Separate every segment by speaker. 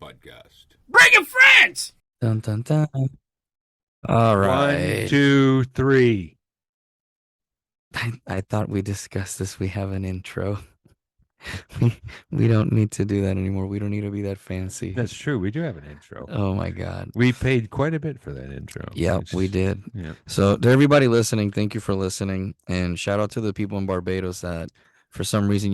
Speaker 1: podcast.
Speaker 2: Bring your friends!
Speaker 3: Dun, dun, dun. All right.
Speaker 1: 1, 2, 3.
Speaker 3: I thought we discussed this. We have an intro. We don't need to do that anymore. We don't need to be that fancy.
Speaker 1: That's true. We do have an intro.
Speaker 3: Oh my God.
Speaker 1: We paid quite a bit for that intro.
Speaker 3: Yeah, we did.
Speaker 1: Yeah.
Speaker 3: So to everybody listening, thank you for listening. And shout out to the people in Barbados that for some reason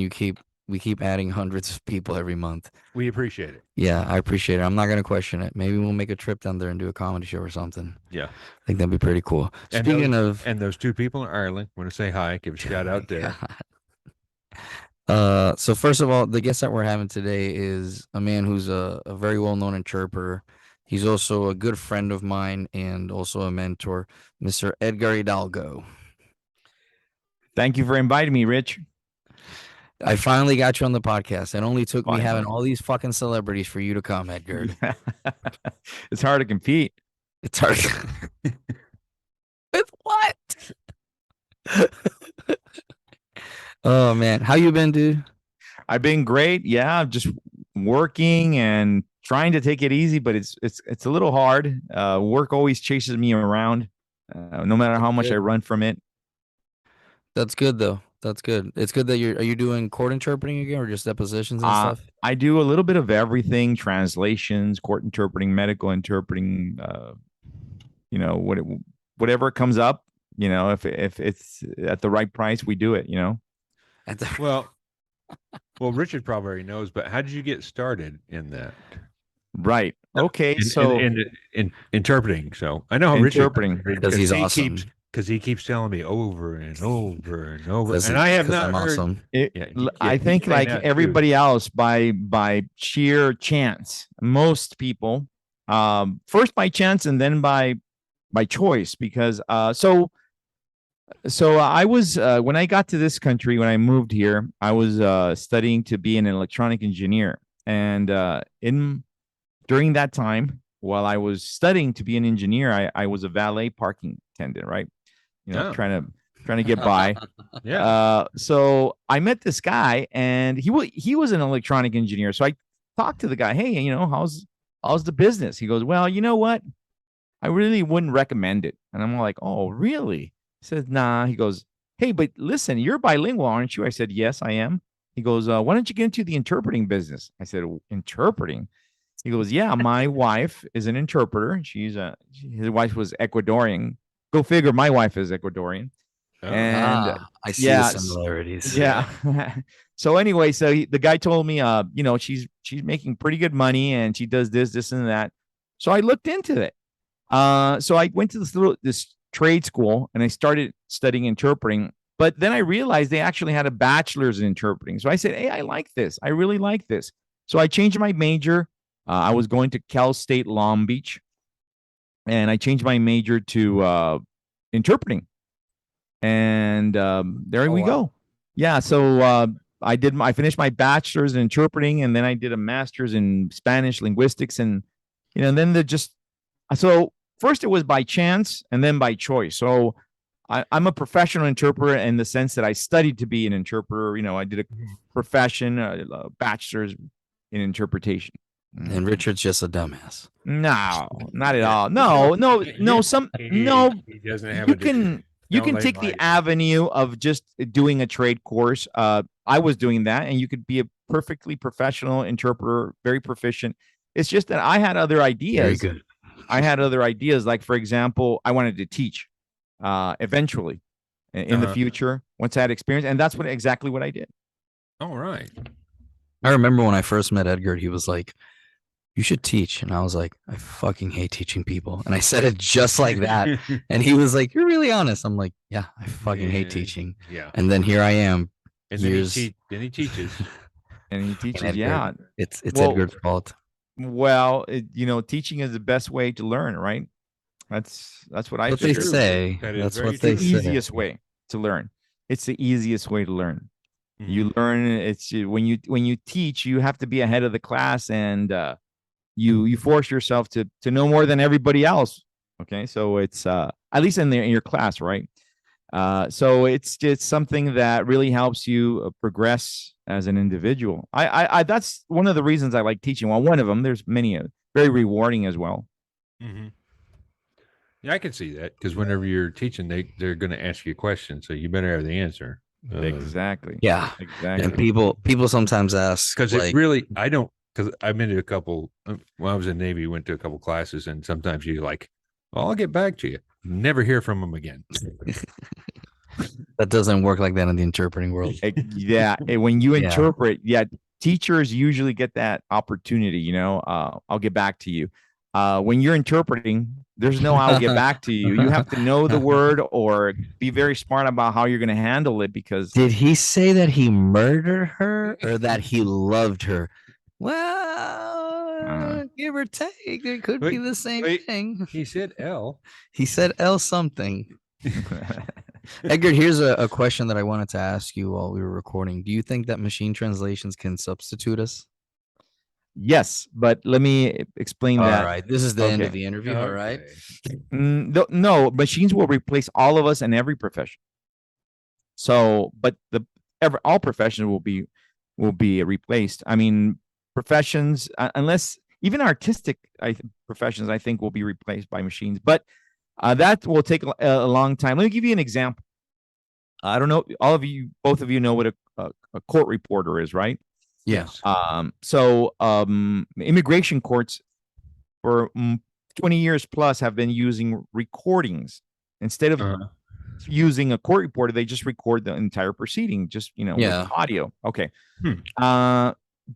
Speaker 3: we keep adding hundreds of people every month.
Speaker 1: We appreciate it.
Speaker 3: Yeah, I appreciate it. I'm not going to question it. Maybe we'll make a trip down there and do a comedy show or something.
Speaker 1: Yeah.
Speaker 3: I think that'd be pretty cool.
Speaker 1: And
Speaker 3: Speaking
Speaker 1: and those two people in Ireland, want to say hi, give a shout out there.
Speaker 3: So first of all, the guest that we're having today is a man who's a very well-known interpreter. He's also a good friend of mine and also a mentor, Mr. Edgar Hidalgo.
Speaker 2: Thank you for inviting me, Rich.
Speaker 3: I finally got you on the podcast. It only took me having all these fucking celebrities for you to come, Edgar.
Speaker 2: It's hard to compete.
Speaker 3: It's hard. With what? Oh man, how you been, dude?
Speaker 2: I've been great. Yeah, just working and trying to take it easy, but it's a little hard. Work always chases me around, no matter how much I run from it.
Speaker 3: That's good though. That's good. It's good that are you doing court interpreting again or just depositions and stuff?
Speaker 2: I do a little bit of everything: translations, court interpreting, medical interpreting. Whatever comes up. If it's at the right price, we do it.
Speaker 1: Well, Richard probably already knows, but how did you get started in that?
Speaker 2: Right. Okay.
Speaker 1: In interpreting. So I know how
Speaker 2: interpreting
Speaker 3: because he's awesome.
Speaker 1: Because he keeps telling me over and over and over, and I have not heard.
Speaker 3: Awesome.
Speaker 2: I think like everybody else, by sheer chance, most people, first by chance and then by choice, because so I was when I got to this country, when I moved here, I was studying to be an electronic engineer, and during that time, while I was studying to be an engineer, I was a valet parking attendant, right? Trying to get by.
Speaker 1: Yeah.
Speaker 2: So I met this guy, and he was an electronic engineer. So I talked to the guy. Hey, how's the business? He goes, well, you know what? I really wouldn't recommend it. And I'm like, oh, really? He says, nah. He goes, hey, but listen, you're bilingual, aren't you? I said, yes, I am. He goes, why don't you get into the interpreting business? I said, interpreting? He goes, yeah, my wife is an interpreter. His wife was Ecuadorian. Go figure, my wife is Ecuadorian. And
Speaker 3: I see the similarities.
Speaker 2: Yeah. So anyway, the guy told me, she's making pretty good money and she does this and that. So I looked into it. So I went to this trade school and I started studying interpreting. But then I realized they actually had a bachelor's in interpreting. So I said, hey, I like this. I really like this. So I changed my major. I was going to Cal State Long Beach, and I changed my major to interpreting. And there we go. Yeah. So I finished my bachelor's in interpreting, and then I did a master's in Spanish linguistics, and then so first it was by chance and then by choice. So I'm a professional interpreter in the sense that I studied to be an interpreter. I did a profession, a bachelor's in interpretation.
Speaker 3: And Richard's just a dumbass.
Speaker 2: No, not at all. No.
Speaker 1: He doesn't have
Speaker 2: you can take the avenue of just doing a trade course. I was doing that, and you could be a perfectly professional interpreter, very proficient. It's just that I had other ideas.
Speaker 3: Very good.
Speaker 2: I had other ideas, like, for example, I wanted to teach eventually in the future once I had experience, and that's exactly what I did.
Speaker 1: All right.
Speaker 3: I remember when I first met Edgar, he was like, you should teach. And I was like, I fucking hate teaching people. And I said it just like that. And he was like, you're really honest. I'm like, yeah, I fucking hate teaching.
Speaker 1: Yeah.
Speaker 3: And then here I am.
Speaker 1: And then he teaches.
Speaker 2: And he teaches,
Speaker 3: Edgar,
Speaker 2: yeah.
Speaker 3: It's Edgar's fault.
Speaker 2: Well, teaching is the best way to learn, right? That's what I
Speaker 3: they say. That's what they say.
Speaker 2: It's the easiest way to learn. It's the easiest way to learn. Mm-hmm. You learn. It's when you teach, you have to be ahead of the class, and you force yourself to know more than everybody else. Okay, so it's at least in your class, right? So it's just something that really helps you progress as an individual. That's one of the reasons I like teaching. Well, one of them. There's many. Very rewarding as well.
Speaker 1: Mm-hmm. Yeah, I can see that because whenever you're teaching, they're going to ask you a question, so you better have the answer.
Speaker 2: Exactly.
Speaker 3: Yeah,
Speaker 2: Exactly.
Speaker 3: and people sometimes ask
Speaker 1: Because
Speaker 3: like,
Speaker 1: it really, I don't, because I've been to a couple, when I was in the Navy, went to a couple classes, and sometimes you like, well, I'll get back to you. Never hear from them again.
Speaker 3: that doesn't work like that in the interpreting world.
Speaker 2: Yeah. When you
Speaker 3: Yeah.
Speaker 2: interpret, teachers usually get that opportunity, I'll get back to you. When you're interpreting, there's no I'll get back to you. You have to know the word or be very smart about how you're going to handle it because.
Speaker 3: Did he say that he murdered her or that he loved her? Well, give or take, it could be the same thing.
Speaker 1: He said L.
Speaker 3: He said L something. Edgar, here's a question that I wanted to ask you while we were recording. Do you think that machine translations can substitute us?
Speaker 2: Yes, but let me explain that.
Speaker 3: All right, this is the end of the interview. All right.
Speaker 2: No, machines will replace all of us in every profession. So, but all professions will be replaced. I mean, professions, unless even artistic professions, I think will be replaced by machines. But that will take a long time. Let me give you an example. I don't know. Both of you know what a court reporter is, right?
Speaker 3: Yes.
Speaker 2: So immigration courts for 20 years plus have been using recordings instead of using a court reporter. They just record the entire proceeding, just with audio. Okay.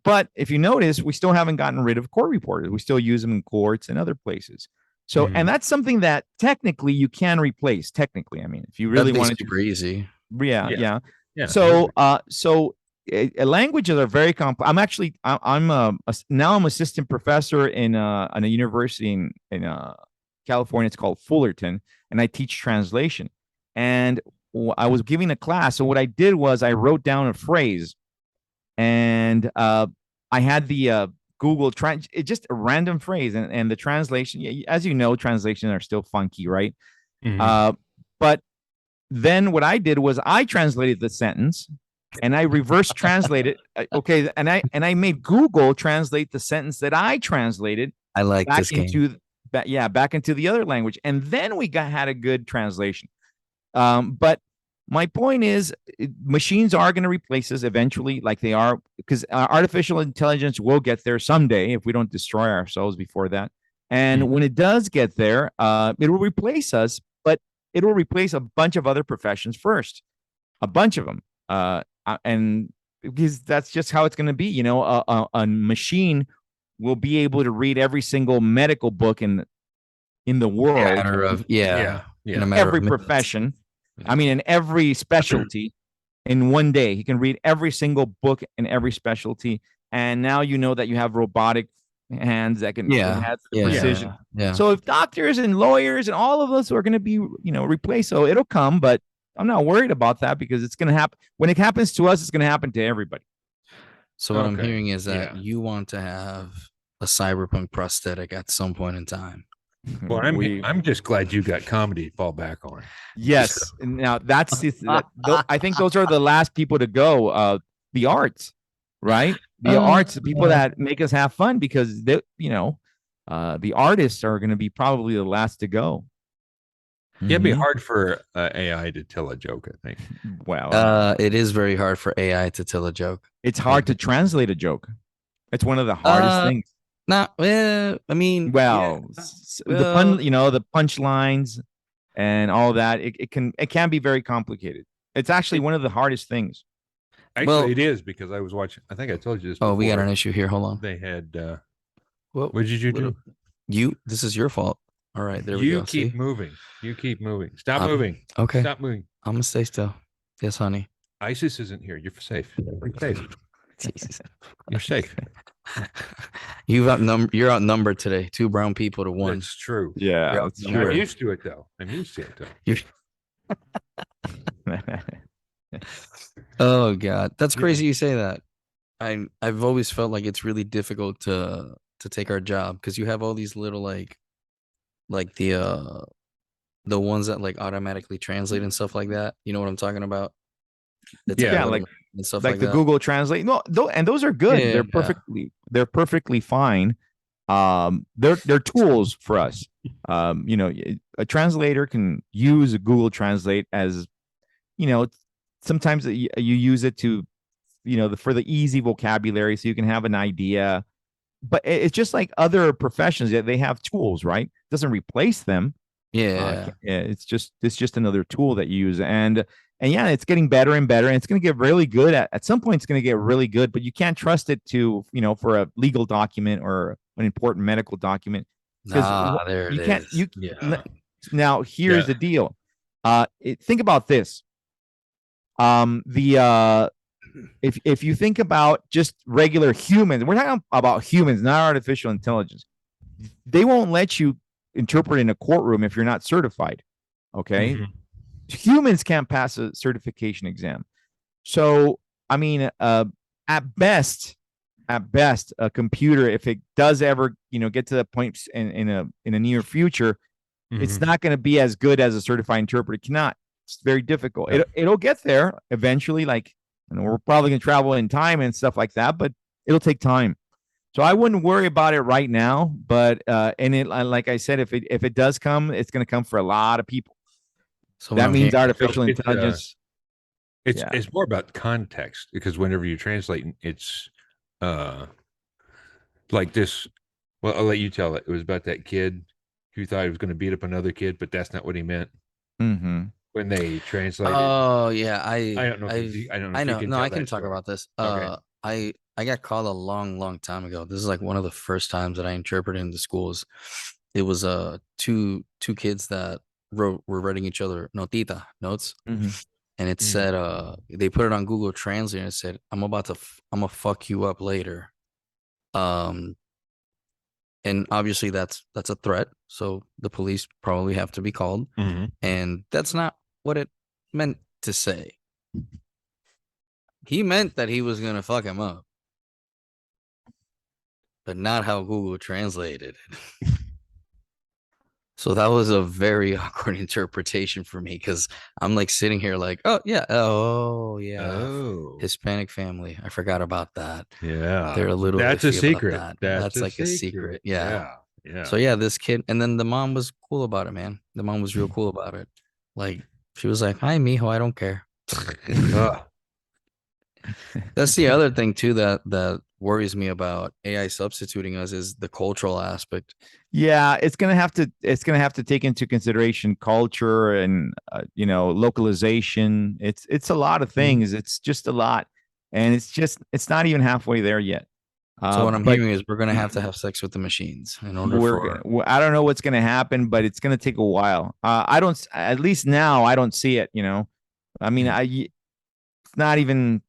Speaker 2: But if you notice, we still haven't gotten rid of court reporters. We still use them in courts and other places. So, and that's something that technically you can replace. Technically, I mean, if you really want to,
Speaker 3: super easy.
Speaker 2: Yeah. So, languages are very complex. I'm actually, now I'm assistant professor in a university in California. It's called Fullerton, and I teach translation. And I was giving a class, so what I did was I wrote down a phrase, and I had the Google just a random phrase, and the translation. As you know, translations are still funky, right?
Speaker 1: Mm-hmm.
Speaker 2: But then what I did was I translated the sentence and I reverse translated. Okay. And I made Google translate the sentence that I translated.
Speaker 3: I like
Speaker 2: back
Speaker 3: this game.
Speaker 2: Back into the other language. And then we had a good translation. But my point is machines are going to replace us eventually, like they are, because artificial intelligence will get there someday if we don't destroy ourselves before that. And when it does get there, it will replace us, but it will replace a bunch of other professions first, a bunch of them. And because that's just how it's going to be. A machine will be able to read every single medical book in the world.
Speaker 3: In
Speaker 2: every profession. I mean, in every specialty in one day. He can read every single book in every specialty. And now you know that you have robotic hands that can have precision.
Speaker 3: Yeah.
Speaker 2: So if doctors and lawyers and all of us are going to be, replaced, so it'll come, but I'm not worried about that because it's going to happen. When it happens to us, it's going to happen to everybody.
Speaker 3: So what I'm hearing is that you want to have a cyberpunk prosthetic at some point in time.
Speaker 1: Well, I'm just glad you got comedy to fall back on.
Speaker 2: Yes. Now that's I think those are the last people to go. The arts, right? The arts, the people that make us have fun, because the artists are going to be probably the last to go.
Speaker 1: Yeah, it'd be hard for AI to tell a joke, I think.
Speaker 2: Well,
Speaker 3: it is very hard for AI to tell a joke.
Speaker 2: It's hard to translate a joke. It's one of the hardest things.
Speaker 3: I mean,
Speaker 2: the punchlines and all that. It can be very complicated. It's actually one of the hardest things.
Speaker 1: Actually, it is, because I was watching. I think I told you this.
Speaker 3: Oh, we got an issue here. Hold on.
Speaker 1: They had.
Speaker 3: What
Speaker 1: did you do?
Speaker 3: This is your fault. All right, there we go.
Speaker 1: You keep moving. You keep moving. Stop moving.
Speaker 3: Okay.
Speaker 1: Stop moving.
Speaker 3: I'm gonna stay still. Yes, honey.
Speaker 1: ISIS isn't here. You're safe. You're safe.
Speaker 3: Jesus.
Speaker 1: You're safe.
Speaker 3: You're outnumbered today. 2 brown people to 1.
Speaker 1: That's true.
Speaker 2: Yeah, that's true.
Speaker 1: I'm used to it though.
Speaker 3: Oh God, that's crazy you say that. I've always felt like it's really difficult to take our job, because you have all these little like the the ones that like automatically translate and stuff like that. You know what I'm talking about? The
Speaker 1: Yeah,
Speaker 2: Yeah,
Speaker 3: tablet
Speaker 2: like
Speaker 3: and stuff
Speaker 2: like
Speaker 3: like
Speaker 2: the
Speaker 3: that.
Speaker 2: Google Translate. No, and those are good.
Speaker 3: Yeah,
Speaker 2: They're perfectly fine. They're tools for us. A translator can use a Google Translate as, sometimes you use it to, for the easy vocabulary, so you can have an idea. But it's just like other professions that they have tools, right? It doesn't replace them.
Speaker 3: yeah.
Speaker 2: It's just another tool that you use, and yeah, it's getting better and better, and it's going to get really good at some point. It's going to get really good, but you can't trust it to, for a legal document or an important medical document, because
Speaker 3: Nah, there it
Speaker 2: you can't
Speaker 3: is.
Speaker 1: yeah,
Speaker 2: now here's
Speaker 1: yeah.
Speaker 2: the deal. Think about this. The if you think about just regular humans, we're talking about humans, not artificial intelligence. They won't let you interpret in a courtroom if you're not certified. Okay.
Speaker 1: Mhm.
Speaker 2: Humans can't pass a certification exam. So, I mean, at best, a computer, if it does ever, get to the point in a near future, it's
Speaker 1: Mhm.
Speaker 2: not going to be as good as a certified interpreter. It cannot. It's very difficult.
Speaker 1: Yeah.
Speaker 2: It'll get there eventually. Like, we're probably going to travel in time and stuff like that, but it'll take time. So I wouldn't worry about it right now. But and it, like I said, if it does come, it's going to come for a lot of people.
Speaker 3: So what
Speaker 2: That
Speaker 3: I'm
Speaker 2: means
Speaker 3: hearing,
Speaker 1: So
Speaker 2: artificial intelligence.
Speaker 1: it's
Speaker 2: Yeah.
Speaker 1: it's more about context, because whenever you're translating, it's uh like this. Well, I'll let you tell it. It was about that kid who thought he was going to beat up another kid, but that's not what he meant
Speaker 2: Mm-hmm.
Speaker 1: when they translated.
Speaker 3: oh yeah,
Speaker 1: I don't know if
Speaker 3: I've
Speaker 1: I don't know
Speaker 3: I
Speaker 1: if you
Speaker 3: know.
Speaker 1: can
Speaker 3: No,
Speaker 1: tell
Speaker 3: I can
Speaker 1: that
Speaker 3: talk
Speaker 1: story.
Speaker 3: about this.
Speaker 1: Okay.
Speaker 3: I got called a long time ago. This is like one of the first times that I interpreted in the schools. It was two kids that were writing each other notita notes,
Speaker 2: Mm-hmm.
Speaker 3: and it
Speaker 1: Mm.
Speaker 3: said they put it on Google Translate and it said I'm gonna fuck you up later. Um and obviously that's a threat, so the police probably have to be called,
Speaker 1: Mhm.
Speaker 3: and that's not what it meant to say. He meant that he was gonna fuck him up, but not how Google translated it. So that was a very awkward interpretation for me, because I'm like sitting here like, oh yeah,
Speaker 1: Oh,
Speaker 3: Hispanic family. I forgot about that.
Speaker 1: yeah.
Speaker 3: They're a little
Speaker 1: That's a
Speaker 3: iffy about
Speaker 1: secret.
Speaker 3: that.
Speaker 1: That's
Speaker 3: That's
Speaker 1: a
Speaker 3: like a
Speaker 1: secret.
Speaker 3: secret. Yeah.
Speaker 1: Yeah. Yeah.
Speaker 3: So yeah, this kid, and then the mom was cool about it, man. The mom was real cool about it. Like, she was like, "Hi, mijo, I don't care."
Speaker 1: Ugh.
Speaker 3: That's the other thing too that worries me about AI substituting us, is the cultural aspect.
Speaker 2: Yeah, it's gonna have to take into consideration culture and localization. It's a lot of
Speaker 1: Mhm.
Speaker 2: things. It's just a lot, and it's not even halfway there yet.
Speaker 3: So what I'm
Speaker 2: But
Speaker 3: hearing is we're gonna have to have sex with the machines in order
Speaker 2: we're
Speaker 3: for.
Speaker 2: gonna. I don't know what's gonna happen, but it's gonna take a while. I don't. At least now, I don't see it. I mean,
Speaker 1: Mm.
Speaker 2: it's not even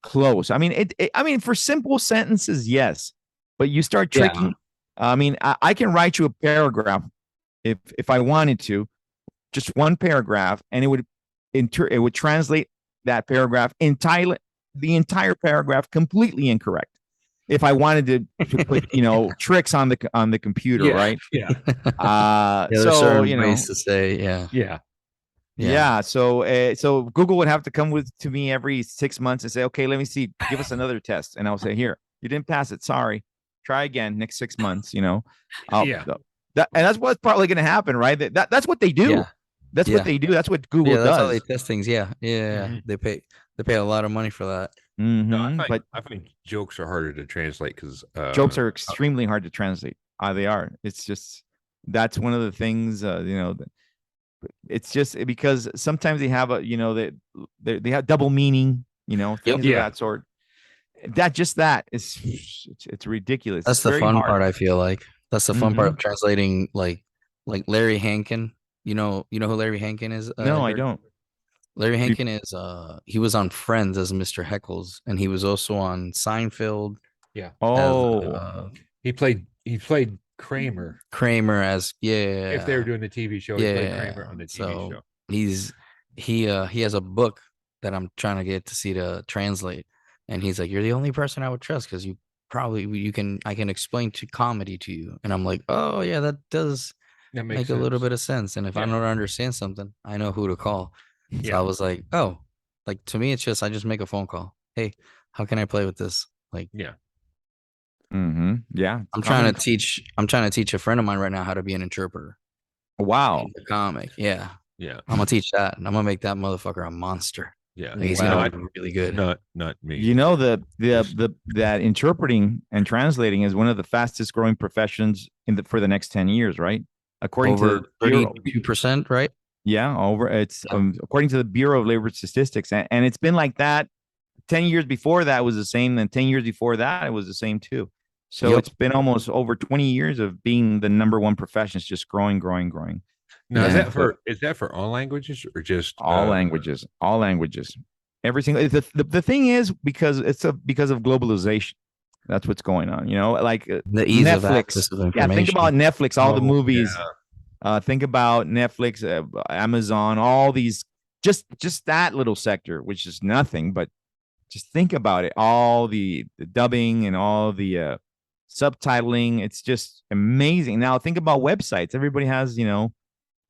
Speaker 2: close. I mean, I mean, for simple sentences, yes, but you start
Speaker 3: Yeah.
Speaker 2: tricking. I mean, I can write you a paragraph if I wanted to, just one paragraph, and it would translate that paragraph entirely, the entire paragraph completely incorrect. If I wanted to put tricks on the computer,
Speaker 1: Yeah.
Speaker 2: right?
Speaker 1: Yeah.
Speaker 3: Yeah, there's
Speaker 2: So
Speaker 3: certain ways to say, yeah.
Speaker 1: Yeah.
Speaker 3: Yeah.
Speaker 2: yeah, so Google would have to come to me every 6 months and say, okay, let me see, give us another test, and I'll say, here, you didn't pass it, sorry, try again next 6 months. I'll,
Speaker 1: Yeah.
Speaker 2: and that's what's probably going to happen, right? That's what they do.
Speaker 3: Yeah.
Speaker 2: That's what
Speaker 3: Yeah.
Speaker 2: they do. That's what Google
Speaker 3: Yeah, that's how they
Speaker 2: does.
Speaker 3: test things. Yeah. Yeah.
Speaker 1: Mhm.
Speaker 3: They pay a lot of money for that.
Speaker 1: No,
Speaker 2: But
Speaker 1: I find jokes are harder to translate because
Speaker 2: jokes are extremely hard to translate. They are. It's just that's one of the things. It's just because sometimes they have they have double meaning.
Speaker 3: Yep.
Speaker 2: Things of
Speaker 1: yeah.
Speaker 2: that sort. That is it's ridiculous.
Speaker 3: That's
Speaker 2: It's
Speaker 3: the
Speaker 2: very
Speaker 3: fun
Speaker 2: hard.
Speaker 3: part, I feel like. That's the fun part
Speaker 2: Mhm.
Speaker 3: of translating, like Larry Hankin. You know who Larry Hankin is,
Speaker 2: No, I
Speaker 3: Edgar?
Speaker 2: don't.
Speaker 3: Larry
Speaker 2: Re-
Speaker 3: Hankin is he was on Friends as Mr. Heckles, and he was also on Seinfeld
Speaker 1: Yeah.
Speaker 3: as
Speaker 2: Oh,
Speaker 1: He played Kramer.
Speaker 3: Kramer as,
Speaker 1: If they were
Speaker 3: yeah.
Speaker 1: doing the TV show, he played Kramer
Speaker 3: Yeah.
Speaker 1: on the TV
Speaker 3: So
Speaker 1: show.
Speaker 3: he's he has a book that I'm trying to get to see to translate. And he's like, "You're the only person I would trust, because I can explain to comedy to you." And I'm like, "Oh yeah, that does
Speaker 1: That makes
Speaker 3: make a little
Speaker 1: sense.
Speaker 3: bit of sense. And if I
Speaker 1: Yeah.
Speaker 3: don't understand something, I know who to call. So
Speaker 1: Yeah.
Speaker 3: I was like, oh, like to me, it's just I just make a phone call. Hey, how can I play with this? Like
Speaker 1: Yeah.
Speaker 2: Yeah. It's
Speaker 3: I'm
Speaker 2: common.
Speaker 3: trying to teach a friend of mine right now how to be an interpreter
Speaker 2: Wow.
Speaker 3: in the comic. Yeah.
Speaker 1: Yeah.
Speaker 3: I'm gonna teach that, and I'm gonna make that motherfucker a monster.
Speaker 1: Yeah.
Speaker 3: Like, he's
Speaker 2: Wow.
Speaker 3: gonna be really good.
Speaker 1: Not me.
Speaker 2: You know, that interpreting and translating is one of the fastest growing professions for the next 10 years, right? According to
Speaker 3: Over
Speaker 2: the Bureau,
Speaker 3: 32%, right?
Speaker 2: yeah, according to the Bureau of Labor Statistics, and it's been like that 10 years before that was the same, then 10 years before that it was the same too. So
Speaker 3: Yep.
Speaker 2: it's been almost over 20 years of being the number one profession. It's just growing, growing, growing.
Speaker 1: Now,
Speaker 3: Yeah.
Speaker 1: is that for all languages or just
Speaker 2: All languages, every single. The thing is, because because of globalization, that's what's going on. You know, like
Speaker 3: The ease of
Speaker 2: Netflix.
Speaker 3: access of
Speaker 2: Yeah, think
Speaker 3: information.
Speaker 2: about Netflix. All the
Speaker 1: Oh,
Speaker 2: movies.
Speaker 1: yeah.
Speaker 2: Think about Netflix, Amazon, all these. Just that little sector, which is nothing, but just think about it. All the dubbing and all the subtitling. It's just amazing. Now think about websites. Everybody has, a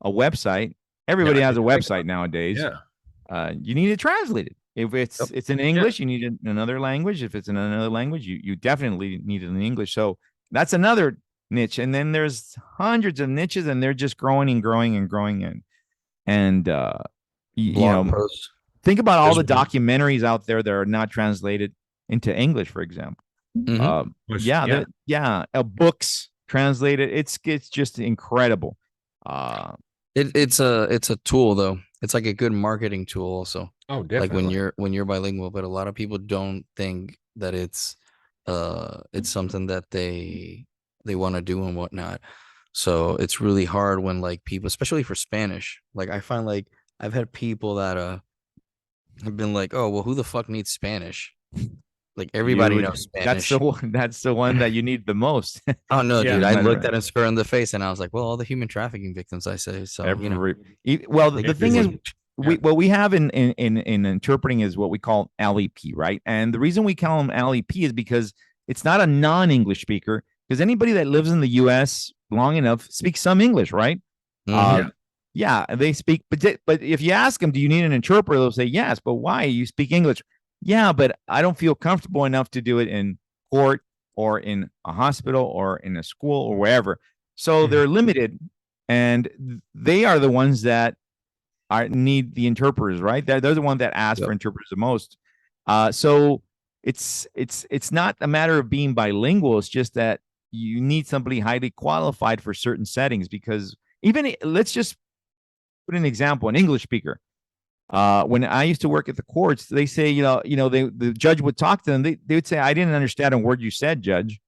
Speaker 2: website. Everybody
Speaker 1: I
Speaker 2: has a
Speaker 1: didn't think
Speaker 2: website nowadays.
Speaker 1: Yeah.
Speaker 2: You need to translate it. If
Speaker 3: Yep.
Speaker 2: it's in English, you need it in another language. If it's in another language, you definitely need it in English. So that's another niche. And then there's hundreds of niches, and they're just growing and growing and growing. And
Speaker 3: Blog posts.
Speaker 2: think about all the
Speaker 3: There's-
Speaker 2: documentaries out there that are not translated into English, for example.
Speaker 3: Mhm.
Speaker 2: Books translated. It's just incredible.
Speaker 3: It's a tool though. It's like a good marketing tool also.
Speaker 1: Oh,
Speaker 3: Like
Speaker 1: definitely.
Speaker 3: when you're bilingual, but a lot of people don't think that it's something that they want to do and whatnot. So it's really hard when like people, especially for Spanish, like I find like I've had people that have been like, oh well, who the fuck needs Spanish? Like everybody
Speaker 2: You-
Speaker 3: knows
Speaker 2: That's
Speaker 3: Spanish.
Speaker 2: the one. That's the one that you need the most.
Speaker 3: Oh no,
Speaker 1: Yeah.
Speaker 3: dude! I
Speaker 2: Matter of
Speaker 3: looked
Speaker 2: fact.
Speaker 3: at her in the face and I was like, well, all the human trafficking victims, I say. So you know,
Speaker 2: Well,
Speaker 3: like,
Speaker 2: the thing is,
Speaker 1: Yeah.
Speaker 2: what we have in interpreting is what we call LEP, right? And the reason we call them LEP is because it's not a non-English speaker. Because anybody that lives in the U.S. long enough speaks some English, right?
Speaker 3: Mhm.
Speaker 2: Yeah, they speak. But if you ask them, do you need an interpreter? They'll say yes. But why? You speak English. Yeah, but I don't feel comfortable enough to do it in court or in a hospital or in a school or wherever. So
Speaker 1: Mhm.
Speaker 2: they're limited, and they are the ones that need the interpreters, right? They're the ones that ask
Speaker 3: Yep.
Speaker 2: for interpreters the most. So it's not a matter of being bilingual. It's just that you need somebody highly qualified for certain settings. Because even let's just put an example: an English speaker. When I used to work at the courts, they say, the judge would talk to them. They would say, "I didn't understand a word you said, Judge."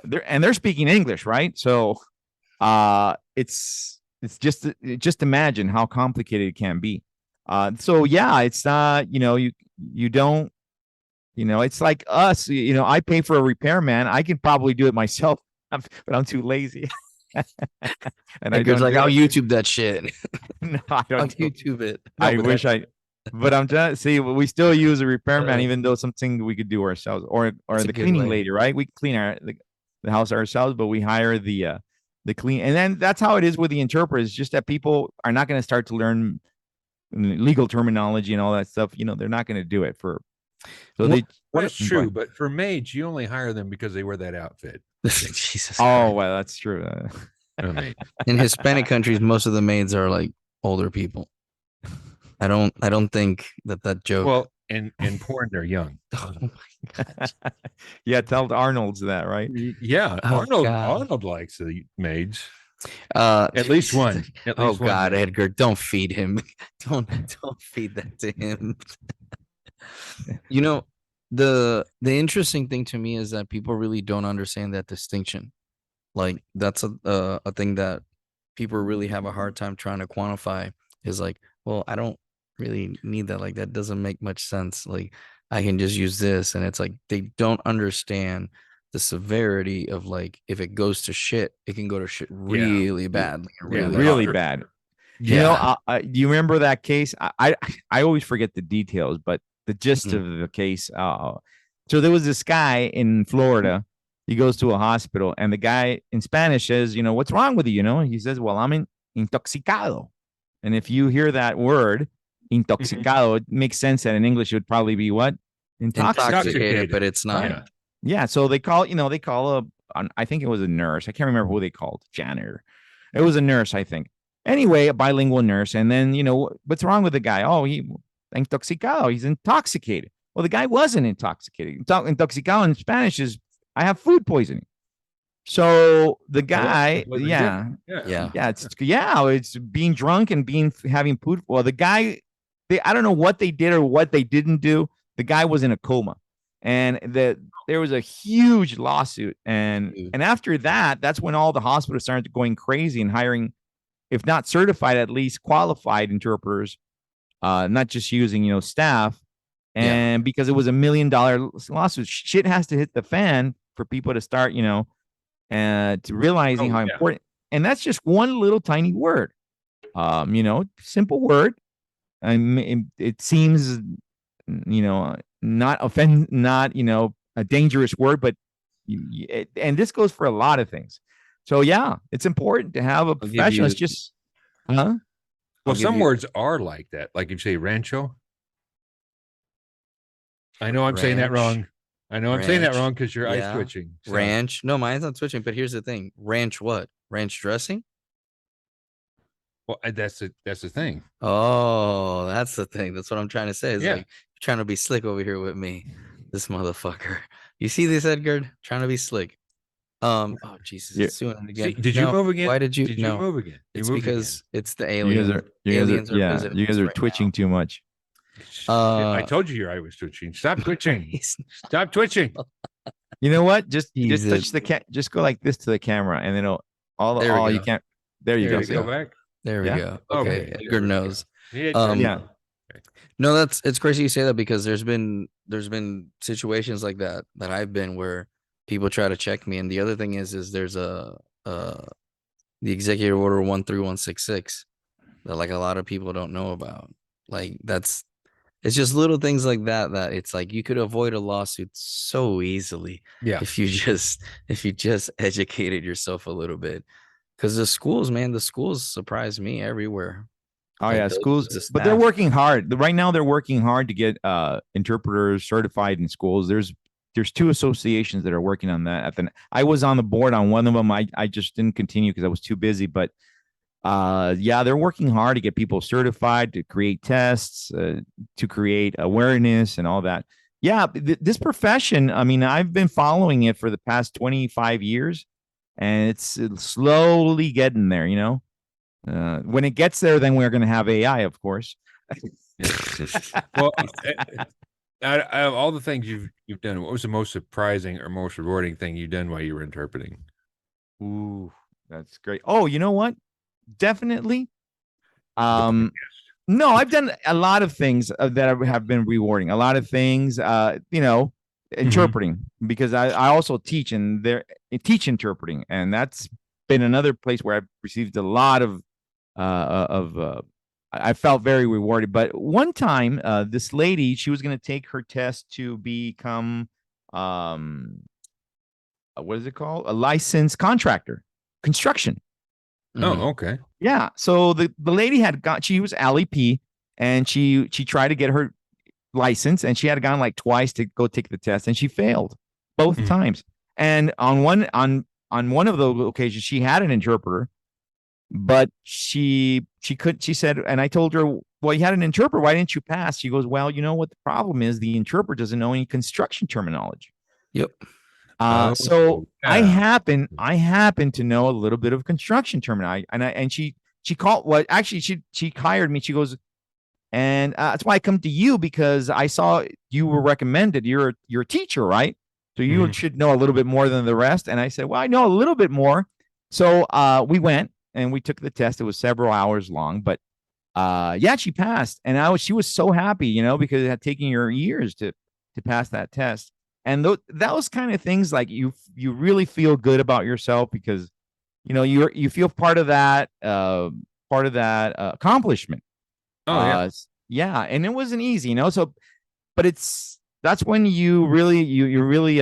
Speaker 2: They're speaking English, right? So, it's just imagine how complicated it can be. So yeah, it's not, you don't, it's like us. I pay for a repairman. I can probably do it myself, but I'm too lazy. And I
Speaker 3: Edgar's
Speaker 2: don't
Speaker 3: like,
Speaker 2: do
Speaker 3: I'll
Speaker 2: it.
Speaker 3: YouTube that shit.
Speaker 2: No, I
Speaker 3: I'll
Speaker 2: don't do it.
Speaker 3: YouTube it.
Speaker 2: I
Speaker 3: but
Speaker 2: wish
Speaker 3: that-
Speaker 2: but I'm just see. We still use a repairman,
Speaker 3: Uh,
Speaker 2: even though something we could do ourselves, or
Speaker 3: That's a
Speaker 2: the
Speaker 3: good
Speaker 2: cleaning
Speaker 3: way.
Speaker 2: lady, right? We clean the house ourselves, but we hire the clean, and then that's how it is with the interpreters. Just that people are not going to start to learn legal terminology and all that stuff. They're not going to do it for. So they.
Speaker 1: That's
Speaker 2: Go
Speaker 1: true,
Speaker 2: ahead.
Speaker 1: but for maids, you only hire them because they wear that outfit.
Speaker 3: Jesus.
Speaker 2: Oh
Speaker 3: Christ.
Speaker 2: well, that's true.
Speaker 1: I mean,
Speaker 3: In Hispanic countries, most of the maids are like older people. I don't think that joke.
Speaker 1: well, in porn, they're young.
Speaker 3: Oh my God.
Speaker 2: Yeah, tell Arnold's that, right?
Speaker 1: Yeah,
Speaker 3: Oh, God.
Speaker 1: Arnold likes the maids.
Speaker 3: Uh,
Speaker 1: At least one. At
Speaker 3: Oh
Speaker 1: least one
Speaker 3: God,
Speaker 1: maid.
Speaker 3: Edgar, don't feed him. Don't feed that to him. You know, the interesting thing to me is that people really don't understand that distinction. Like that's a thing that people really have a hard time trying to quantify. Is like, well, I don't really need that. Like that doesn't make much sense. Like I can just use this, and it's like they don't understand the severity of like if it goes to shit, it can go to shit really badly.
Speaker 1: Yeah,
Speaker 2: Really
Speaker 1: sure.
Speaker 2: bad.
Speaker 3: Yeah.
Speaker 2: Do you remember that case? I always forget the details, but the gist
Speaker 3: Mhm.
Speaker 2: of the case. So there was this guy in Florida. He goes to a hospital, and the guy in Spanish says, what's wrong with you? He says, well, I'm intoxicado. And if you hear that word, intoxicado, it makes sense that in English it would probably be what?
Speaker 3: Intoxicated, but it's not.
Speaker 1: Yeah.
Speaker 2: Yeah. So they call, I think it was a nurse. I can't remember who they called, janitor. It was a nurse, I think. Anyway, a bilingual nurse. And then, what's wrong with the guy? Oh, intoxicado. He's intoxicated. Well, the guy wasn't intoxicated. Intoxicado in Spanish is I have food poisoning. So the guy,
Speaker 3: Yeah.
Speaker 2: it's being drunk and having food. Well, the guy, I don't know what they did or what they didn't do. The guy was in a coma, and there was a huge lawsuit. And after that, that's when all the hospitals started going crazy and hiring, if not certified, at least qualified interpreters, not just using, staff. And because it was $1 million lawsuit, shit has to hit the fan for people to start, to realizing how important. And that's just one little tiny word, simple word. It seems, not a dangerous word, but and this goes for a lot of things. So yeah, it's important to have a professional. It's just,
Speaker 1: well, some words are like that. Like you say rancho. I know I'm saying that wrong. I know I'm saying that wrong because your eyes twitching.
Speaker 3: So. Ranch. No, mine's not twitching. But here's the thing: ranch what? Ranch dressing?
Speaker 1: Well, that's the thing.
Speaker 3: Oh, that's the thing. That's what I'm trying to say. Is
Speaker 1: Yeah.
Speaker 3: like you're trying to be slick over here with me, this motherfucker. You see this, Edgar? Trying to be slick. Oh Jesus, it's doing it again.
Speaker 1: See, did you move again?
Speaker 3: Why did you?
Speaker 1: Did you move again?
Speaker 3: It's because it's the alien.
Speaker 2: You guys are twitching too much.
Speaker 1: I told you your eye was twitching. Stop twitching. Stop twitching.
Speaker 2: You know what? Just touch the just go like this to the camera, and then all you can't. There you go.
Speaker 1: Go back.
Speaker 3: There we go. Okay, Edgar knows.
Speaker 2: Yeah.
Speaker 3: No, it's crazy you say that because there's been situations like that I've been where people try to check me, and the other thing is there's the executive order 13166 that like a lot of people don't know about. Like it's just little things like that it's like you could avoid a lawsuit so easily if you just educated yourself a little bit. Because the schools surprise me everywhere.
Speaker 2: Oh yeah, schools, but they're working hard. Right now, they're working hard to get interpreters certified in schools. There's two associations that are working on that. I was on the board on one of them. I just didn't continue because I was too busy. But they're working hard to get people certified, to create tests, to create awareness and all that. Yeah, this profession. I mean, I've been following it for the past 25 years. And it's slowly getting there, when it gets there, then we're going to have AI, of course.
Speaker 1: Well, out of all the things you've done, what was the most surprising or most rewarding thing you've done while you were interpreting?
Speaker 2: Ooh, that's great. Oh, you know what? Definitely. No, I've done a lot of things that have been rewarding. A lot of things, interpreting, because I also teach teach interpreting, and that's been another place where I've received a lot of I felt very rewarded. But one time, this lady, she was going to take her test to become what is it called? A licensed contractor, construction.
Speaker 1: Oh, okay.
Speaker 2: Yeah. So the lady she was LEP, and she tried to get her license, and she had gone like twice to go take the test, and she failed both times. And on one of the occasions, she had an interpreter, but she said, and I told her, well, you had an interpreter, why didn't you pass? She goes, well, you know what the problem is? The interpreter doesn't know any construction terminology.
Speaker 3: Yep.
Speaker 2: So I happen to know a little bit of construction terminology, and she called. Well, actually, she hired me. She goes, and that's why I come to you, because I saw you were recommended. You're a teacher, right? So you should know a little bit more than the rest. And I said, well, I know a little bit more. So we went and we took the test. It was several hours long, but she passed, and she was so happy, because it had taken her years to pass that test. And those kind of things, like you really feel good about yourself, because you feel part of that accomplishment.
Speaker 1: Oh
Speaker 2: yeah, and it wasn't easy, so, but that's when you really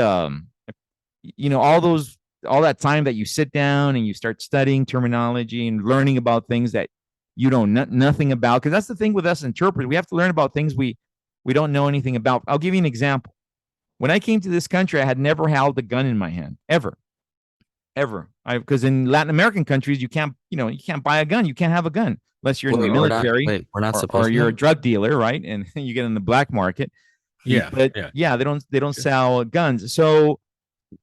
Speaker 2: all that time that you sit down and you start studying terminology and learning about things that you don't know nothing about. Because that's the thing with us interpreters, we have to learn about things we don't know anything about. I'll give you an example. When I came to this country, I had never held a gun in my hand ever, ever. Because in Latin American countries, you can't buy a gun, you can't have a gun unless you're in the military,
Speaker 3: we're not
Speaker 2: or
Speaker 3: supposed
Speaker 2: you're a
Speaker 3: to.
Speaker 2: drug dealer, right? And you get in the black market.
Speaker 1: Yeah,
Speaker 2: But
Speaker 1: yeah.
Speaker 2: yeah, they don't sell guns. So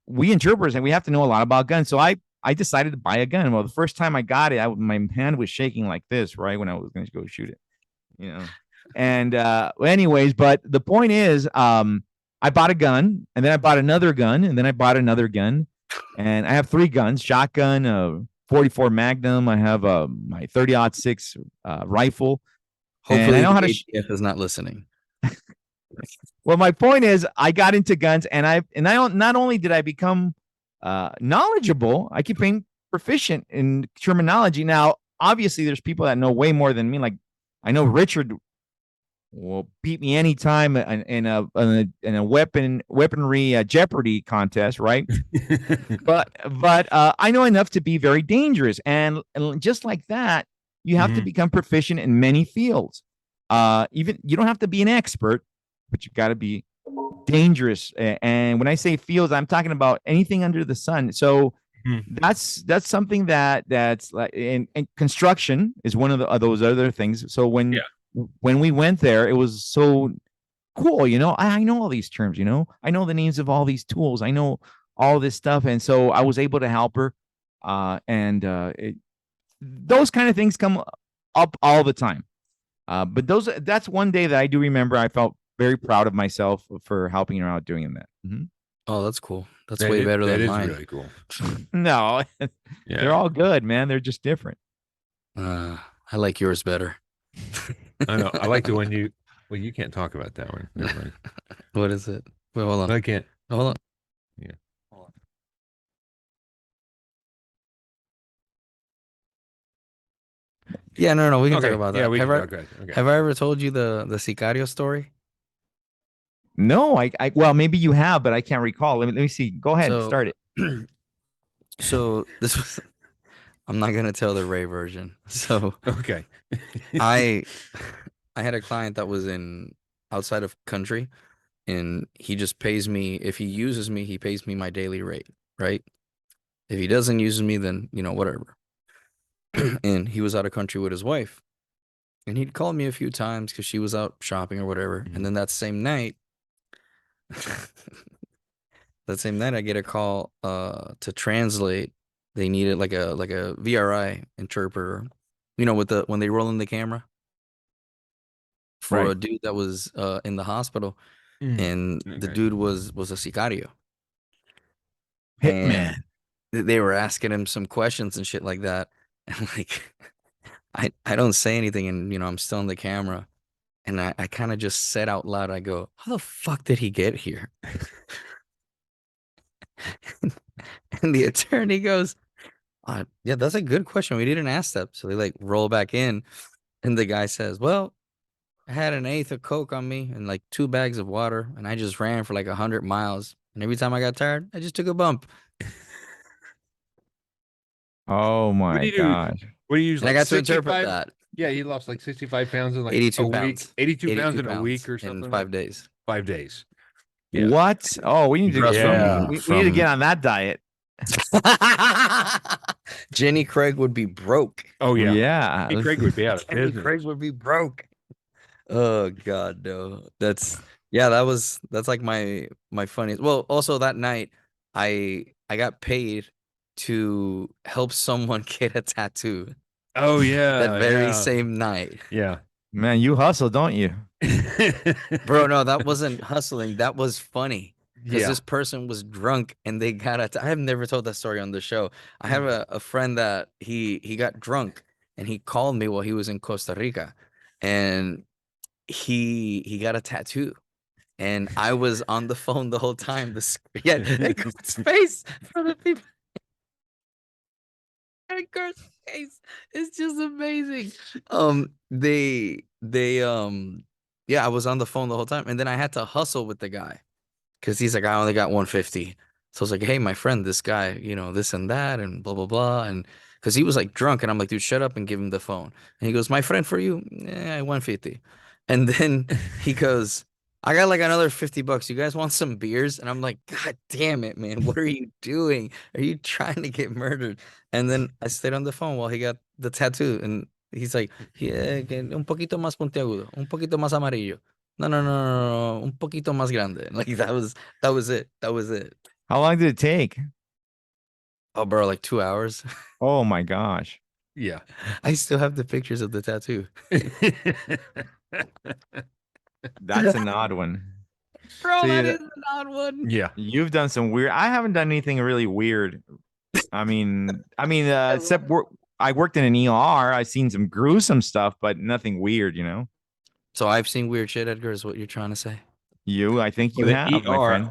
Speaker 2: we interpreters, and we have to know a lot about guns. So I decided to buy a gun. Well, the first time I got it, my hand was shaking like this, right, when I was going to go shoot it. And anyways, but the point is, I bought a gun, and then I bought another gun, and then I bought another gun, and I have 3 guns: shotgun, 44 Magnum. I have my 30-06 rifle. And
Speaker 3: Hopefully,
Speaker 2: I know how to.
Speaker 3: ATF is not listening.
Speaker 2: Well, my point is, I got into guns, and I don't. Not only did I become knowledgeable, I became proficient in terminology. Now, obviously, there's people that know way more than me. Like, I know Richard will beat me anytime in a weaponry Jeopardy contest, right? but I know enough to be very dangerous, and just like that, you have to become proficient in many fields. Even you don't have to be an expert, but you got to be dangerous. And when I say fields, I'm talking about anything under the sun. So that's something that's like, and construction is one of those other things. So when we went there, it was so cool. I know all these terms. I know the names of all these tools. I know all this stuff, and so I was able to help her. And those kind of things come up all the time. But that's one day that I do remember. I felt very proud of myself for helping her out doing that.
Speaker 3: Oh, that's cool. That's way better than mine.
Speaker 1: That is really cool.
Speaker 2: No, they're all good, man. They're just different.
Speaker 3: I like yours better.
Speaker 1: I know. I like the one you. Well, you can't talk about that one. Never mind.
Speaker 3: What is it? Wait, hold on.
Speaker 1: I can't.
Speaker 3: Hold on.
Speaker 1: Yeah.
Speaker 3: Hold on. Yeah, no. We can talk about that.
Speaker 1: Yeah, we
Speaker 3: have,
Speaker 1: can
Speaker 3: I,
Speaker 1: talk about it. Okay.
Speaker 3: have I ever told you the sicario story?
Speaker 2: No, well, maybe you have, but I can't recall. Let me see. Go ahead, start it.
Speaker 3: So this was. I'm not gonna tell the Ray version. So
Speaker 1: Okay.
Speaker 3: I had a client that was outside of country, and he just pays me. If he uses me, he pays me my daily rate, right? If he doesn't use me, then whatever. And he was out of country with his wife, and he'd call me a few times because she was out shopping or whatever. And then that same night, I get a call to translate. They needed like a VRI interpreter, when they roll in the camera for a dude that was in the hospital, and the dude was a sicario.
Speaker 2: Hitman.
Speaker 3: And they were asking him some questions and shit like that, and like I don't say anything, and I'm still in the camera, and I kind of just said out loud, I go, "How the fuck did he get here?" And the attorney goes, yeah, that's a good question. We didn't ask that. So they like roll back in, and the guy says, well, I had an eighth of Coke on me and like 2 bags of water, and I just ran for like 100 miles. And every time I got tired, I just took a bump.
Speaker 2: Oh my God.
Speaker 1: What do you use?
Speaker 3: And I got to interpret that.
Speaker 1: Yeah, he lost like 65 pounds in like
Speaker 3: 82
Speaker 1: a
Speaker 3: pounds.
Speaker 1: week. 82 pounds in a week or something.
Speaker 3: In 5 days.
Speaker 1: 5 days. Yeah.
Speaker 2: What? Oh, we need to
Speaker 3: Yeah.
Speaker 2: we need to get on that diet.
Speaker 3: Jenny Craig would be broke.
Speaker 1: Oh yeah.
Speaker 2: Yeah.
Speaker 1: Jenny Craig would be out of
Speaker 3: Jenny
Speaker 1: business.
Speaker 3: Craig would be broke. Oh God, no. That's like my funniest. Well, also that night I got paid to help someone get a tattoo.
Speaker 1: Oh yeah.
Speaker 3: That very same night.
Speaker 1: Yeah.
Speaker 2: Man, you hustle, don't you?
Speaker 3: Bro, no, that wasn't hustling. That was funny. Because
Speaker 1: Yeah.
Speaker 3: this person was drunk and they got I have never told that story on the show. I have a friend that he got drunk and he called me while he was in Costa Rica, and he got a tattoo, and I was on the phone the whole time. Edgar's face for the people. Edgar's face is just amazing. I was on the phone the whole time, and then I had to hustle with the guy because he's like, I only got 150. So I was like, hey, my friend, this guy, this and that, and blah blah blah, and because he was like drunk, and I'm like, dude, shut up and give him the phone. And he goes, my friend for you, 150. And then he goes, I got like another $50. You guys want some beers? And I'm like, God damn it, man, what are you doing? Are you trying to get murdered? And then I stayed on the phone while he got the tattoo, and he's like, yeah, un poquito más puntiagudo, un poquito más amarillo. No, no, no, no, no, un poquito más grande. Like that was it. That was it.
Speaker 2: How long did it take?
Speaker 3: Oh, bro, like 2 hours.
Speaker 2: Oh my gosh.
Speaker 1: Yeah.
Speaker 3: I still have the pictures of the tattoo.
Speaker 2: That's an odd one.
Speaker 3: Bro,
Speaker 2: See,
Speaker 3: that is an odd one.
Speaker 1: Yeah.
Speaker 2: You've done some weird. I haven't done anything really weird. I mean, except I worked in an ER. I've seen some gruesome stuff, but nothing weird, you know.
Speaker 3: So I've seen weird shit, Edgar, is what you're trying to say.
Speaker 2: I think you
Speaker 1: Well,
Speaker 2: have, my friend.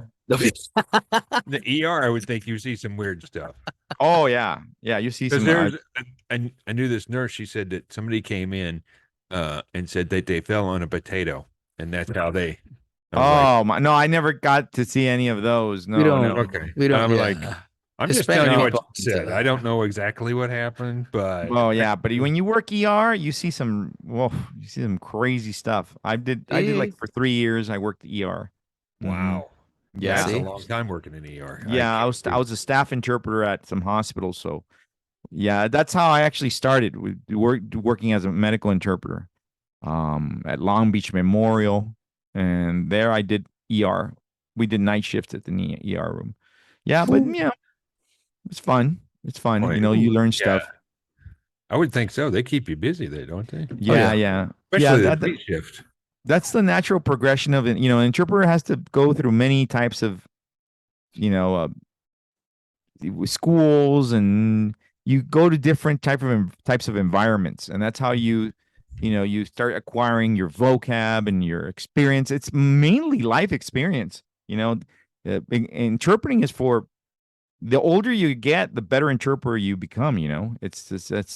Speaker 1: The ER, I would think you see some weird stuff.
Speaker 2: Oh yeah, yeah. You see
Speaker 1: Because
Speaker 2: some.
Speaker 1: I knew this nurse. She said that somebody came in, and said that they fell on a potato, and that's how they. I was like,
Speaker 2: Oh my! No, I never got to see any of those. No,
Speaker 3: We don't-
Speaker 2: no.
Speaker 1: okay.
Speaker 3: We don't.
Speaker 1: I'm
Speaker 3: yeah.
Speaker 1: like, I'm just
Speaker 3: Hispanic
Speaker 1: telling you what
Speaker 3: people
Speaker 1: you said. I don't know exactly what happened, but
Speaker 2: Well, yeah, but when you work ER, you see some. Well, you see some crazy stuff. I did like for 3 years. I worked ER.
Speaker 1: wow,
Speaker 2: Yeah.
Speaker 1: that's a
Speaker 3: See?
Speaker 1: long time working in ER.
Speaker 2: Yeah, I was a staff interpreter at some hospitals, so yeah, that's how I actually started working as a medical interpreter. At Long Beach Memorial, and there I did ER. We did night shifts at the ER room. Yeah, but yeah, it's fun. It's fun.
Speaker 1: Oh,
Speaker 2: You learn
Speaker 1: yeah.
Speaker 2: stuff.
Speaker 1: I would think so. They keep you busy there, don't they?
Speaker 2: Yeah,
Speaker 3: yeah.
Speaker 2: yeah,
Speaker 1: Especially
Speaker 2: yeah.
Speaker 1: the night shift.
Speaker 2: That's the natural progression of it. An interpreter has to go through many types of, you know, schools, and you go to different types of environments, and that's how you start acquiring your vocab and your experience. It's mainly life experience. Interpreting is for the older you get, the better interpreter you become. That's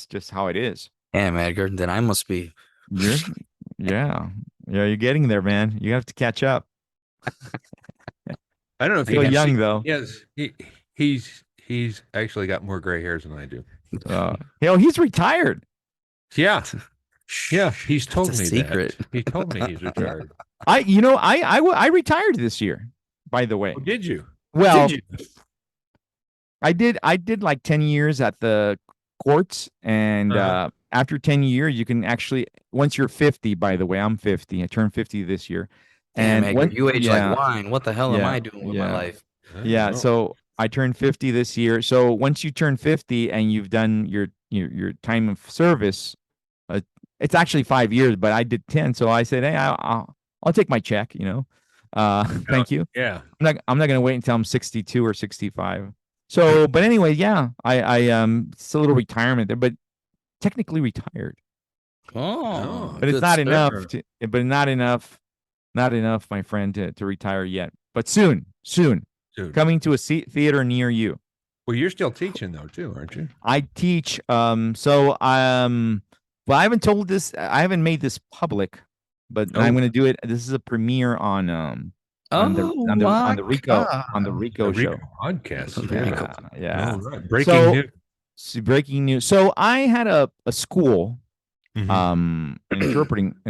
Speaker 2: just how it is.
Speaker 3: Damn, Edgar, then I must be.
Speaker 2: You're, yeah, you're getting there, man. You have to catch up.
Speaker 1: I don't know if
Speaker 2: Still
Speaker 1: you have
Speaker 2: young
Speaker 1: seen-
Speaker 2: though.
Speaker 1: Yes, he's actually got more gray hairs than I do.
Speaker 2: He's retired.
Speaker 1: Yeah, yeah. He's told
Speaker 3: That's a
Speaker 1: me
Speaker 3: secret.
Speaker 1: that. He told me he's retired.
Speaker 2: I retired this year, by the way.
Speaker 1: Oh, did you?
Speaker 2: Well,
Speaker 1: Did you?
Speaker 2: I did like 10 years at the courts, and after 10 years, you can actually, once you're 50, by the way, I'm 50. I turned 50 this year.
Speaker 3: Damn,
Speaker 2: And
Speaker 3: Edgar, you age
Speaker 2: yeah,
Speaker 3: like wine. What the hell am I doing with my
Speaker 2: yeah.
Speaker 3: life?
Speaker 2: Yeah,
Speaker 1: Oh,
Speaker 2: so I turned 50 this year. So once you turn 50 and you've done your time of service, it's actually 5 years, but I did 10. So I said, hey, I'll take my check. Thank you.
Speaker 1: yeah.
Speaker 2: I'm not gonna wait until I'm 62 or 65. So, but anyway, yeah, I it's a little retirement there, but technically retired.
Speaker 3: Oh,
Speaker 2: But it's
Speaker 3: good
Speaker 2: not
Speaker 3: sir.
Speaker 2: enough not enough, my friend, to retire yet. But soon,
Speaker 1: Dude.
Speaker 2: coming to a theater near you.
Speaker 1: Well, you're still teaching though, too, aren't you?
Speaker 2: I teach. Well, I haven't told this. I haven't made this public, but I'm going to do it. This is a premiere on the Rico
Speaker 1: The
Speaker 2: show.
Speaker 1: podcast.
Speaker 3: Very
Speaker 1: Yeah.
Speaker 3: cool.
Speaker 2: Yeah.
Speaker 1: All right. Breaking news.
Speaker 2: Breaking news. So I had a school,
Speaker 1: Mhm.
Speaker 2: an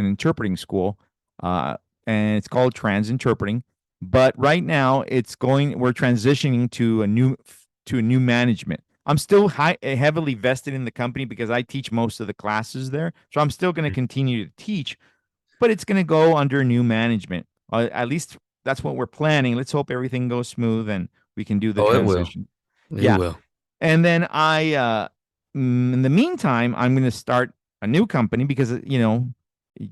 Speaker 2: interpreting school, and it's called Trans Interpreting. But right now we're transitioning to a new management. I'm still heavily vested in the company because I teach most of the classes there. So I'm still going to continue to teach, but it's going to go under new management. At least that's what we're planning. Let's hope everything goes smooth and we can do the transition.
Speaker 3: It will.
Speaker 2: And then in the meantime, I'm going to start a new company because, you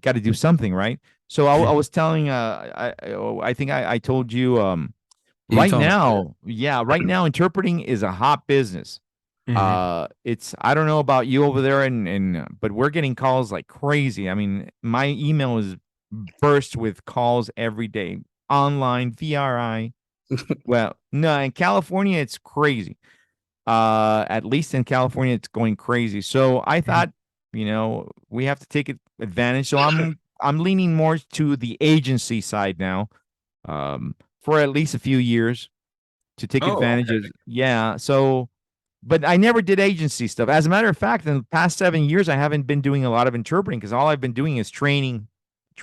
Speaker 2: got to do something, right? So I was telling, I think I told you,
Speaker 3: You
Speaker 2: right
Speaker 3: told me.
Speaker 2: right now, interpreting is a hot business. I don't know about you over there, but we're getting calls like crazy. I mean, my email is burst with calls every day, online, VRI. Well, no, in California, it's crazy. At least in California, it's going crazy. So I thought, we have to take advantage. So I'm leaning more to the agency side now, for at least a few years. to take
Speaker 1: Oh,
Speaker 2: advantage
Speaker 1: okay.
Speaker 2: of. Yeah. So, but I never did agency stuff. As a matter of fact, in the past 7 years, I haven't been doing a lot of interpreting because all I've been doing is training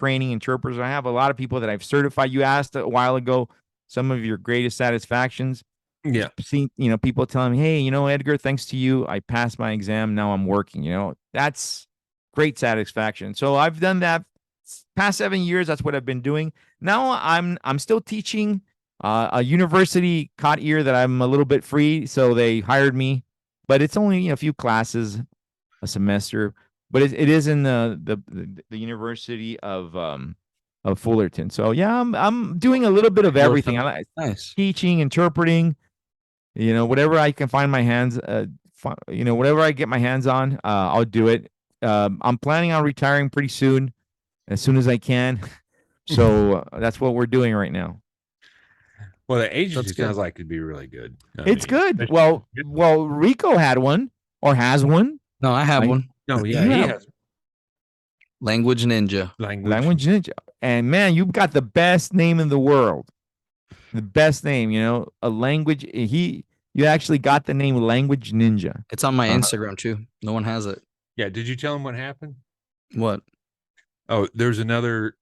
Speaker 2: interpreters. I have a lot of people that I've certified. You asked a while ago some of your greatest satisfactions.
Speaker 1: Yeah.
Speaker 2: Seeing, people telling me, hey, Edgar, thanks to you, I passed my exam. Now I'm working. That's great satisfaction. So I've done that past 7 years. That's what I've been doing. Now I'm still teaching. A university caught ear that I'm a little bit free, so they hired me. But it's only a few classes a semester. But it is in the University of Fullerton. So yeah, I'm doing a little bit of everything. I like
Speaker 3: Nice.
Speaker 2: teaching, interpreting, whatever I can find my hands, whatever I get my hands on, I'll do it. I'm planning on retiring pretty soon as I can. So that's what we're doing right now.
Speaker 1: Well, the agency
Speaker 3: That's good.
Speaker 1: sounds like it'd be really good.
Speaker 2: It's good. Well, Rico had one or has one.
Speaker 3: No, I have one.
Speaker 1: No, yeah,
Speaker 2: You
Speaker 1: he
Speaker 2: have-
Speaker 1: has
Speaker 3: Language Ninja.
Speaker 2: Language Ninja. And man, you've got the best name in the world. The best name, a language. You actually got the name Language Ninja.
Speaker 3: It's on my Instagram too. No one has it.
Speaker 1: Yeah. Did you tell him what happened?
Speaker 3: What?
Speaker 1: Oh, there's another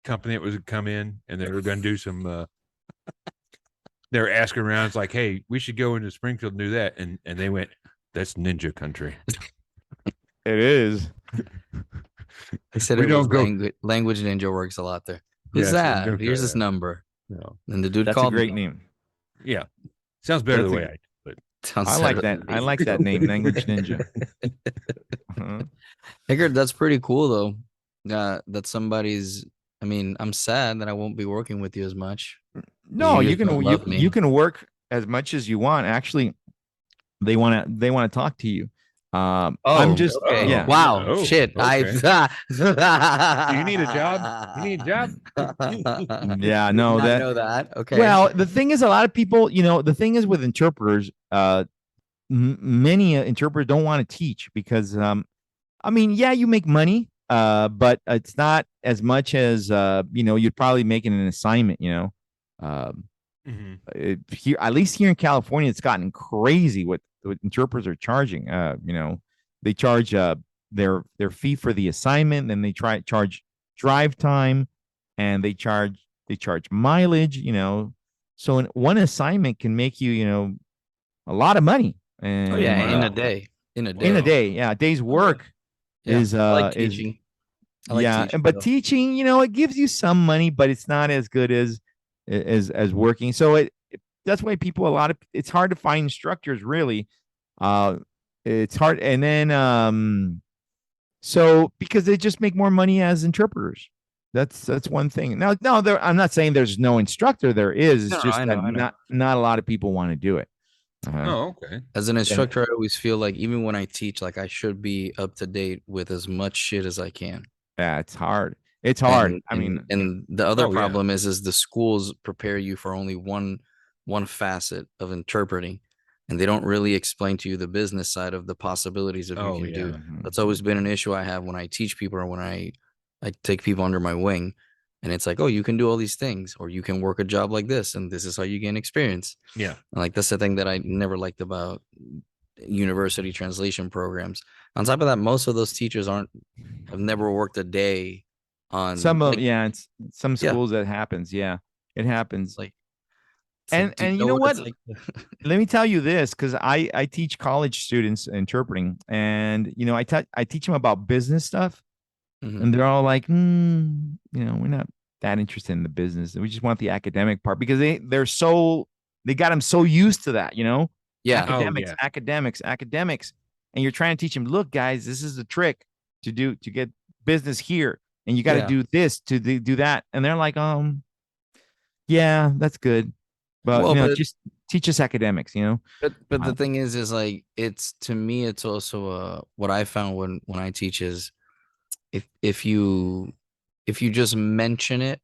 Speaker 1: company that was come in and they were going to do some. They were asking around. It's like, hey, we should go into Springfield and do that, and they went, that's ninja country.
Speaker 2: It is.
Speaker 3: They said
Speaker 1: We
Speaker 3: it
Speaker 1: don't
Speaker 3: was
Speaker 1: go-
Speaker 3: Language Ninja works a lot there. Who's
Speaker 1: Yes,
Speaker 3: that?
Speaker 1: don't go
Speaker 3: Here's his
Speaker 1: there.
Speaker 3: number.
Speaker 1: No.
Speaker 3: And the dude
Speaker 2: That's a
Speaker 3: called
Speaker 2: great
Speaker 3: me.
Speaker 2: name.
Speaker 1: Yeah, sounds better
Speaker 2: That's
Speaker 1: the
Speaker 2: a-
Speaker 1: way I do. But
Speaker 3: Sounds
Speaker 2: I like
Speaker 3: better
Speaker 2: that.
Speaker 3: than
Speaker 2: I
Speaker 3: me.
Speaker 2: like that name, Language Ninja. Uh-huh.
Speaker 3: Edgar, that's pretty cool though. That somebody's. I mean, I'm sad that I won't be working with you as much.
Speaker 2: No,
Speaker 3: You
Speaker 2: you
Speaker 3: just
Speaker 2: can
Speaker 3: don't love me.
Speaker 2: you can work as much as you want. Actually, they want to talk to you. I'm just
Speaker 3: okay.
Speaker 2: yeah.
Speaker 3: Wow.
Speaker 1: Oh,
Speaker 3: Shit.
Speaker 1: okay.
Speaker 3: Do
Speaker 1: you need a job? You need a job?
Speaker 2: Yeah, no,
Speaker 3: I
Speaker 2: that
Speaker 3: know that. Okay.
Speaker 2: Well, the thing is, a lot of people, the thing is with interpreters, many interpreters don't want to teach because, I mean, yeah, you make money, but it's not as much as, you'd probably make in an assignment, Um,
Speaker 1: Mhm.
Speaker 2: here, at least here in California, it's gotten crazy what interpreters are charging. They charge their fee for the assignment, then they charge drive time, and they charge mileage. So one assignment can make you a lot of money. And
Speaker 3: Oh yeah, in
Speaker 1: Wow.
Speaker 3: a day. In a day.
Speaker 2: in a day, yeah, a day's work
Speaker 3: Yeah,
Speaker 2: is
Speaker 3: I like
Speaker 2: is
Speaker 3: teaching. I like
Speaker 2: yeah,
Speaker 3: teaching,
Speaker 2: but
Speaker 3: though.
Speaker 2: teaching, it gives you some money, but it's not as good as working. So that's why it's hard to find instructors really. It's hard, and then so because they just make more money as interpreters. That's one thing. Now, no, I'm not saying there's no instructor. There is. It's
Speaker 3: No,
Speaker 2: just
Speaker 3: I
Speaker 2: that
Speaker 3: know.
Speaker 2: not a lot of people want to do it. Uh-huh.
Speaker 1: Oh, okay.
Speaker 3: As an instructor, I always feel like even when I teach, like I should be up to date with as much shit as I can.
Speaker 2: Yeah, it's hard. It's hard.
Speaker 3: And,
Speaker 2: I mean,
Speaker 3: and the other
Speaker 1: Oh, yeah.
Speaker 3: problem is the schools prepare you for only one facet of interpreting, and they don't really explain to you the business side of the possibilities of
Speaker 1: Oh,
Speaker 3: you can do.
Speaker 1: yeah.
Speaker 3: That's always been an issue I have when I teach people or when I take people under my wing. And it's like, oh, you can do all these things, or you can work a job like this, and this is how you gain experience.
Speaker 1: Yeah.
Speaker 3: And like that's the thing that I never liked about university translation programs. On top of that, most of those teachers have never worked a day on
Speaker 2: it's some
Speaker 3: Yeah.
Speaker 2: schools that happens. Yeah, it happens.
Speaker 3: Like,
Speaker 2: And
Speaker 3: do
Speaker 2: you know
Speaker 3: what
Speaker 2: what?
Speaker 3: it's like?
Speaker 2: Let me tell you this, because I teach college students interpreting, and I teach them about business stuff,
Speaker 3: Mhm.
Speaker 2: and they're all like, we're not that interested in the business. We just want the academic part because they got them so used to that,
Speaker 3: Yeah.
Speaker 2: academics, academics, and you're trying to teach them, look, guys, this is the trick to get business here, and you got to
Speaker 3: Yeah.
Speaker 2: do this to do that, and they're like, yeah, that's good, but
Speaker 3: Well, but-
Speaker 2: just teach us academics,
Speaker 3: But the
Speaker 2: Wow.
Speaker 3: thing is like it's to me it's also what I found when I teach is if you just mention it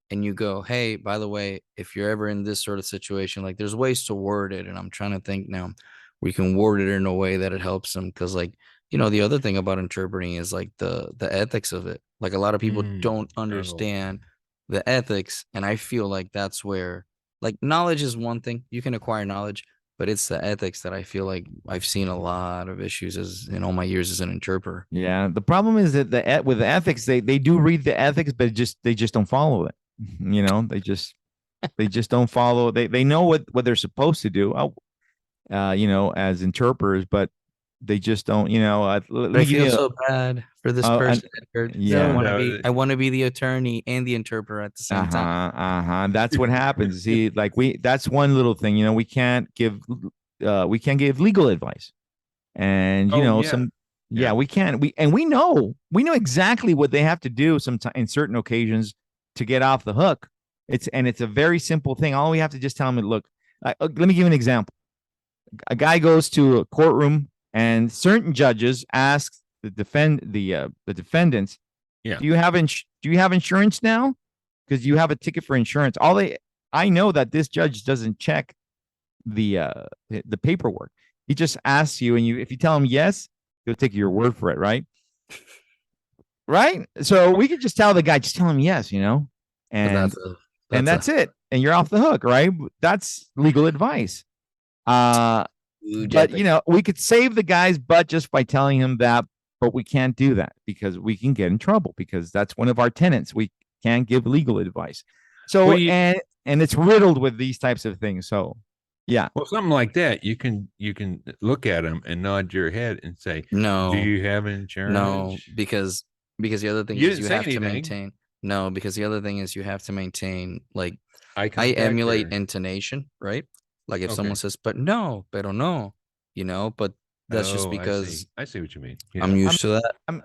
Speaker 3: and you go, hey, by the way, if you're ever in this sort of situation, like there's ways to word it, and I'm trying to think now we can word it in a way that it helps them, because like the other thing about interpreting is like the ethics of it. Like a lot of people don't understand the ethics, and I feel like that's where like knowledge is one thing. You can acquire knowledge, but it's the ethics that I feel like I've seen a lot of issues as in all my years as an interpreter.
Speaker 2: Yeah, the problem is that with the ethics, they do read the ethics, but they just don't follow it. You know, they just don't follow. They know what they're supposed to do. You know, as interpreters, but they just don't. You know, let
Speaker 3: But I
Speaker 2: me give
Speaker 3: feel
Speaker 2: you.
Speaker 3: so bad for this
Speaker 2: And
Speaker 3: person, Edgar.
Speaker 2: yeah,
Speaker 1: No.
Speaker 3: I want to be the attorney and the interpreter at the same time.
Speaker 2: That's what happens. See, like that's one little thing. You know, we can't give legal advice, and you
Speaker 1: Oh,
Speaker 2: know,
Speaker 1: yeah.
Speaker 2: yeah,
Speaker 1: Yeah.
Speaker 2: we can't. We know exactly what they have to do sometimes in certain occasions to get off the hook. It's a very simple thing. All we have to just tell them, look, let me give you an example. A guy goes to a courtroom, and certain judges ask the defendants,
Speaker 1: Yeah.
Speaker 2: do you have insurance now? Because you have a ticket for insurance. I know that this judge doesn't check the paperwork. He just asks you, and if you tell him yes, he'll take your word for it, right? Right. So we could just tell the guy, just tell him yes, you know,
Speaker 3: But
Speaker 2: and
Speaker 3: that's
Speaker 2: it, and you're off the hook, right? That's legal advice.
Speaker 3: huge
Speaker 2: But
Speaker 3: ethic.
Speaker 2: you know, we could save the guy's butt just by telling him that, but we can't do that because we can get in trouble because that's one of our tenets. We can't give legal advice. So
Speaker 1: Well,
Speaker 2: and it's riddled with these types of things. So yeah.
Speaker 1: Well, something like that, you can look at them and nod your head and say,
Speaker 3: No,
Speaker 1: "Do you have insurance?"
Speaker 3: no, because the other thing
Speaker 1: You
Speaker 3: is
Speaker 1: didn't
Speaker 3: you
Speaker 1: say
Speaker 3: have to
Speaker 1: anything.
Speaker 3: maintain. No, because the other thing is you have to maintain like
Speaker 1: Eye
Speaker 3: I
Speaker 1: contact
Speaker 3: emulate
Speaker 1: or-
Speaker 3: intonation, right? Like if
Speaker 1: Okay.
Speaker 3: someone says, but no, pero no, you know, but that's just
Speaker 1: Oh,
Speaker 3: because
Speaker 1: I see what you mean.
Speaker 3: I'm
Speaker 1: Yeah.
Speaker 3: used to that.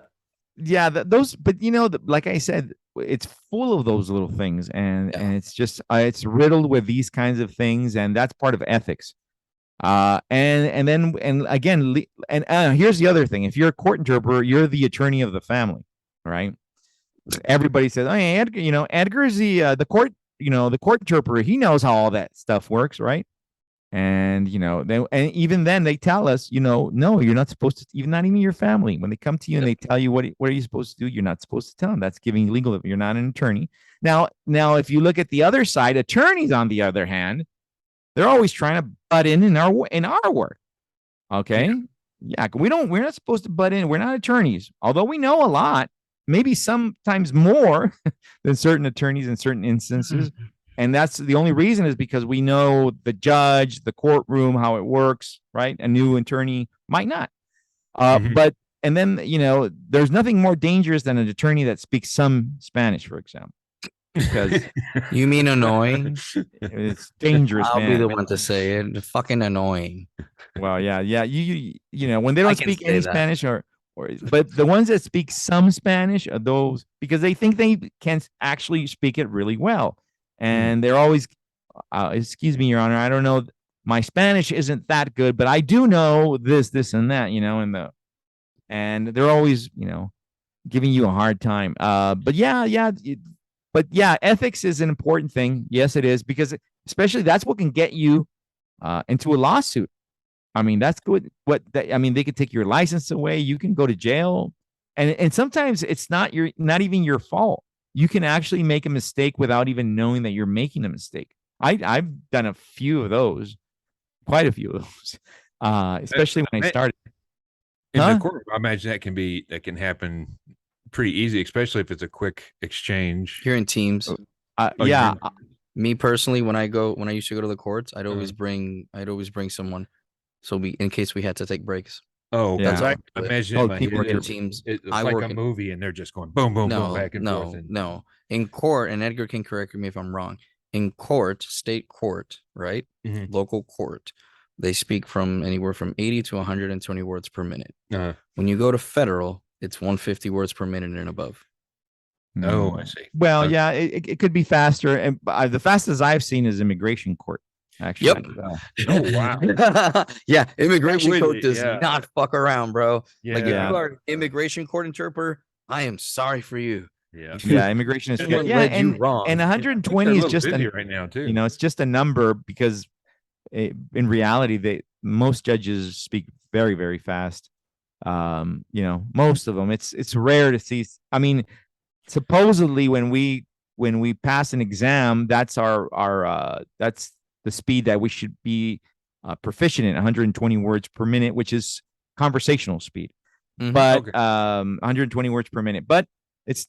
Speaker 2: Yeah, those, but you know, like I said, it's full of those little things, and
Speaker 3: Yeah.
Speaker 2: it's just it's riddled with these kinds of things, and that's part of ethics. And then and again, here's the other thing: if you're a court interpreter, you're the attorney of the family, right? Everybody says, "Oh, yeah, Edgar, you know, Edgar is the court, you know, the court interpreter. He knows how all that stuff works, right?" And you know, and even then they tell us, you know, no, you're not supposed to, even not even your family. When they come to you and they tell you what are you supposed to do, you're not supposed to tell them. That's giving legal. You're not an attorney. Now, if you look at the other side, attorneys, on the other hand, they're always trying to butt in our work. Okay, yeah, we're not supposed to butt in. We're not attorneys, although we know a lot, maybe sometimes more than certain attorneys in certain instances. And that's the only reason is because we know the judge, the courtroom, how it works, right? A new attorney might not.
Speaker 1: Mhm.
Speaker 2: But, and then, you know, there's nothing more dangerous than an attorney that speaks some Spanish, for example, because
Speaker 3: You mean annoying?
Speaker 2: it's dangerous,
Speaker 3: I'll
Speaker 2: man.
Speaker 3: be the one to say it. Fucking annoying.
Speaker 2: Well, yeah. You know, when they don't
Speaker 3: can
Speaker 2: speak
Speaker 3: say
Speaker 2: any
Speaker 3: that.
Speaker 2: Spanish but the ones that speak some Spanish are those because they think they can actually speak it really well. And they're always, excuse me, Your Honor, I don't know. My Spanish isn't that good, but I do know this, and that, you know, and they're always, you know, giving you a hard time. But yeah, ethics is an important thing. Yes, it is, because especially that's what can get you into a lawsuit. I mean, that's good. I mean, they could take your license away. You can go to jail, and sometimes it's not even your fault. You can actually make a mistake without even knowing that you're making a mistake. I've done a few of those, quite a few of those, especially when I started.
Speaker 1: In
Speaker 2: Huh?
Speaker 1: the courtroom, I imagine that can happen pretty easy, especially if it's a quick exchange.
Speaker 3: You're in teams.
Speaker 1: Oh,
Speaker 2: Yeah,
Speaker 3: Me personally, when I used to go to the courts, I'd
Speaker 1: Uh-huh.
Speaker 3: always bring someone. So in case we had to take breaks.
Speaker 1: Oh,
Speaker 2: Yeah.
Speaker 1: because I imagine
Speaker 2: Oh,
Speaker 1: in my
Speaker 2: team
Speaker 1: head,
Speaker 3: Work in
Speaker 2: interview.
Speaker 3: teams.
Speaker 1: it's
Speaker 3: I
Speaker 1: like
Speaker 3: work
Speaker 1: a
Speaker 3: in-
Speaker 1: movie, and they're just going boom, boom, boom, back and forth. And
Speaker 3: No. In court, and Edgar can correct me if I'm wrong. In court, state court, right?
Speaker 1: Mhm.
Speaker 3: Local court, they speak from anywhere from 80 to 120 words per minute. When you go to federal, it's 150 words per minute and above.
Speaker 1: Oh, I see.
Speaker 2: Well,
Speaker 1: Okay.
Speaker 2: yeah, it could be faster, and the fastest I've seen is immigration court. Actually,
Speaker 1: Oh, wow.
Speaker 3: Yeah, immigration
Speaker 1: would
Speaker 3: court
Speaker 1: it?
Speaker 3: does
Speaker 1: Yeah.
Speaker 3: not fuck around, bro. Like if
Speaker 1: Yeah.
Speaker 3: you are an immigration court interpreter, I am sorry for you.
Speaker 1: Yeah.
Speaker 2: yeah, immigration is
Speaker 3: Someone
Speaker 2: yeah,
Speaker 3: read you
Speaker 2: and
Speaker 3: wrong.
Speaker 2: and
Speaker 1: They're
Speaker 2: 120
Speaker 1: a
Speaker 2: is
Speaker 1: little
Speaker 2: just
Speaker 1: busy
Speaker 2: a
Speaker 1: right now too.
Speaker 2: you know, it's just a number because in reality, most judges speak very, very fast. You know, most of them. It's rare to see. I mean, supposedly when we when we pass an exam, that's that's the speed that we should be proficient in, 120 words per minute, which is conversational speed.
Speaker 3: Mhm.
Speaker 2: But
Speaker 1: Okay.
Speaker 2: 120 words per minute. But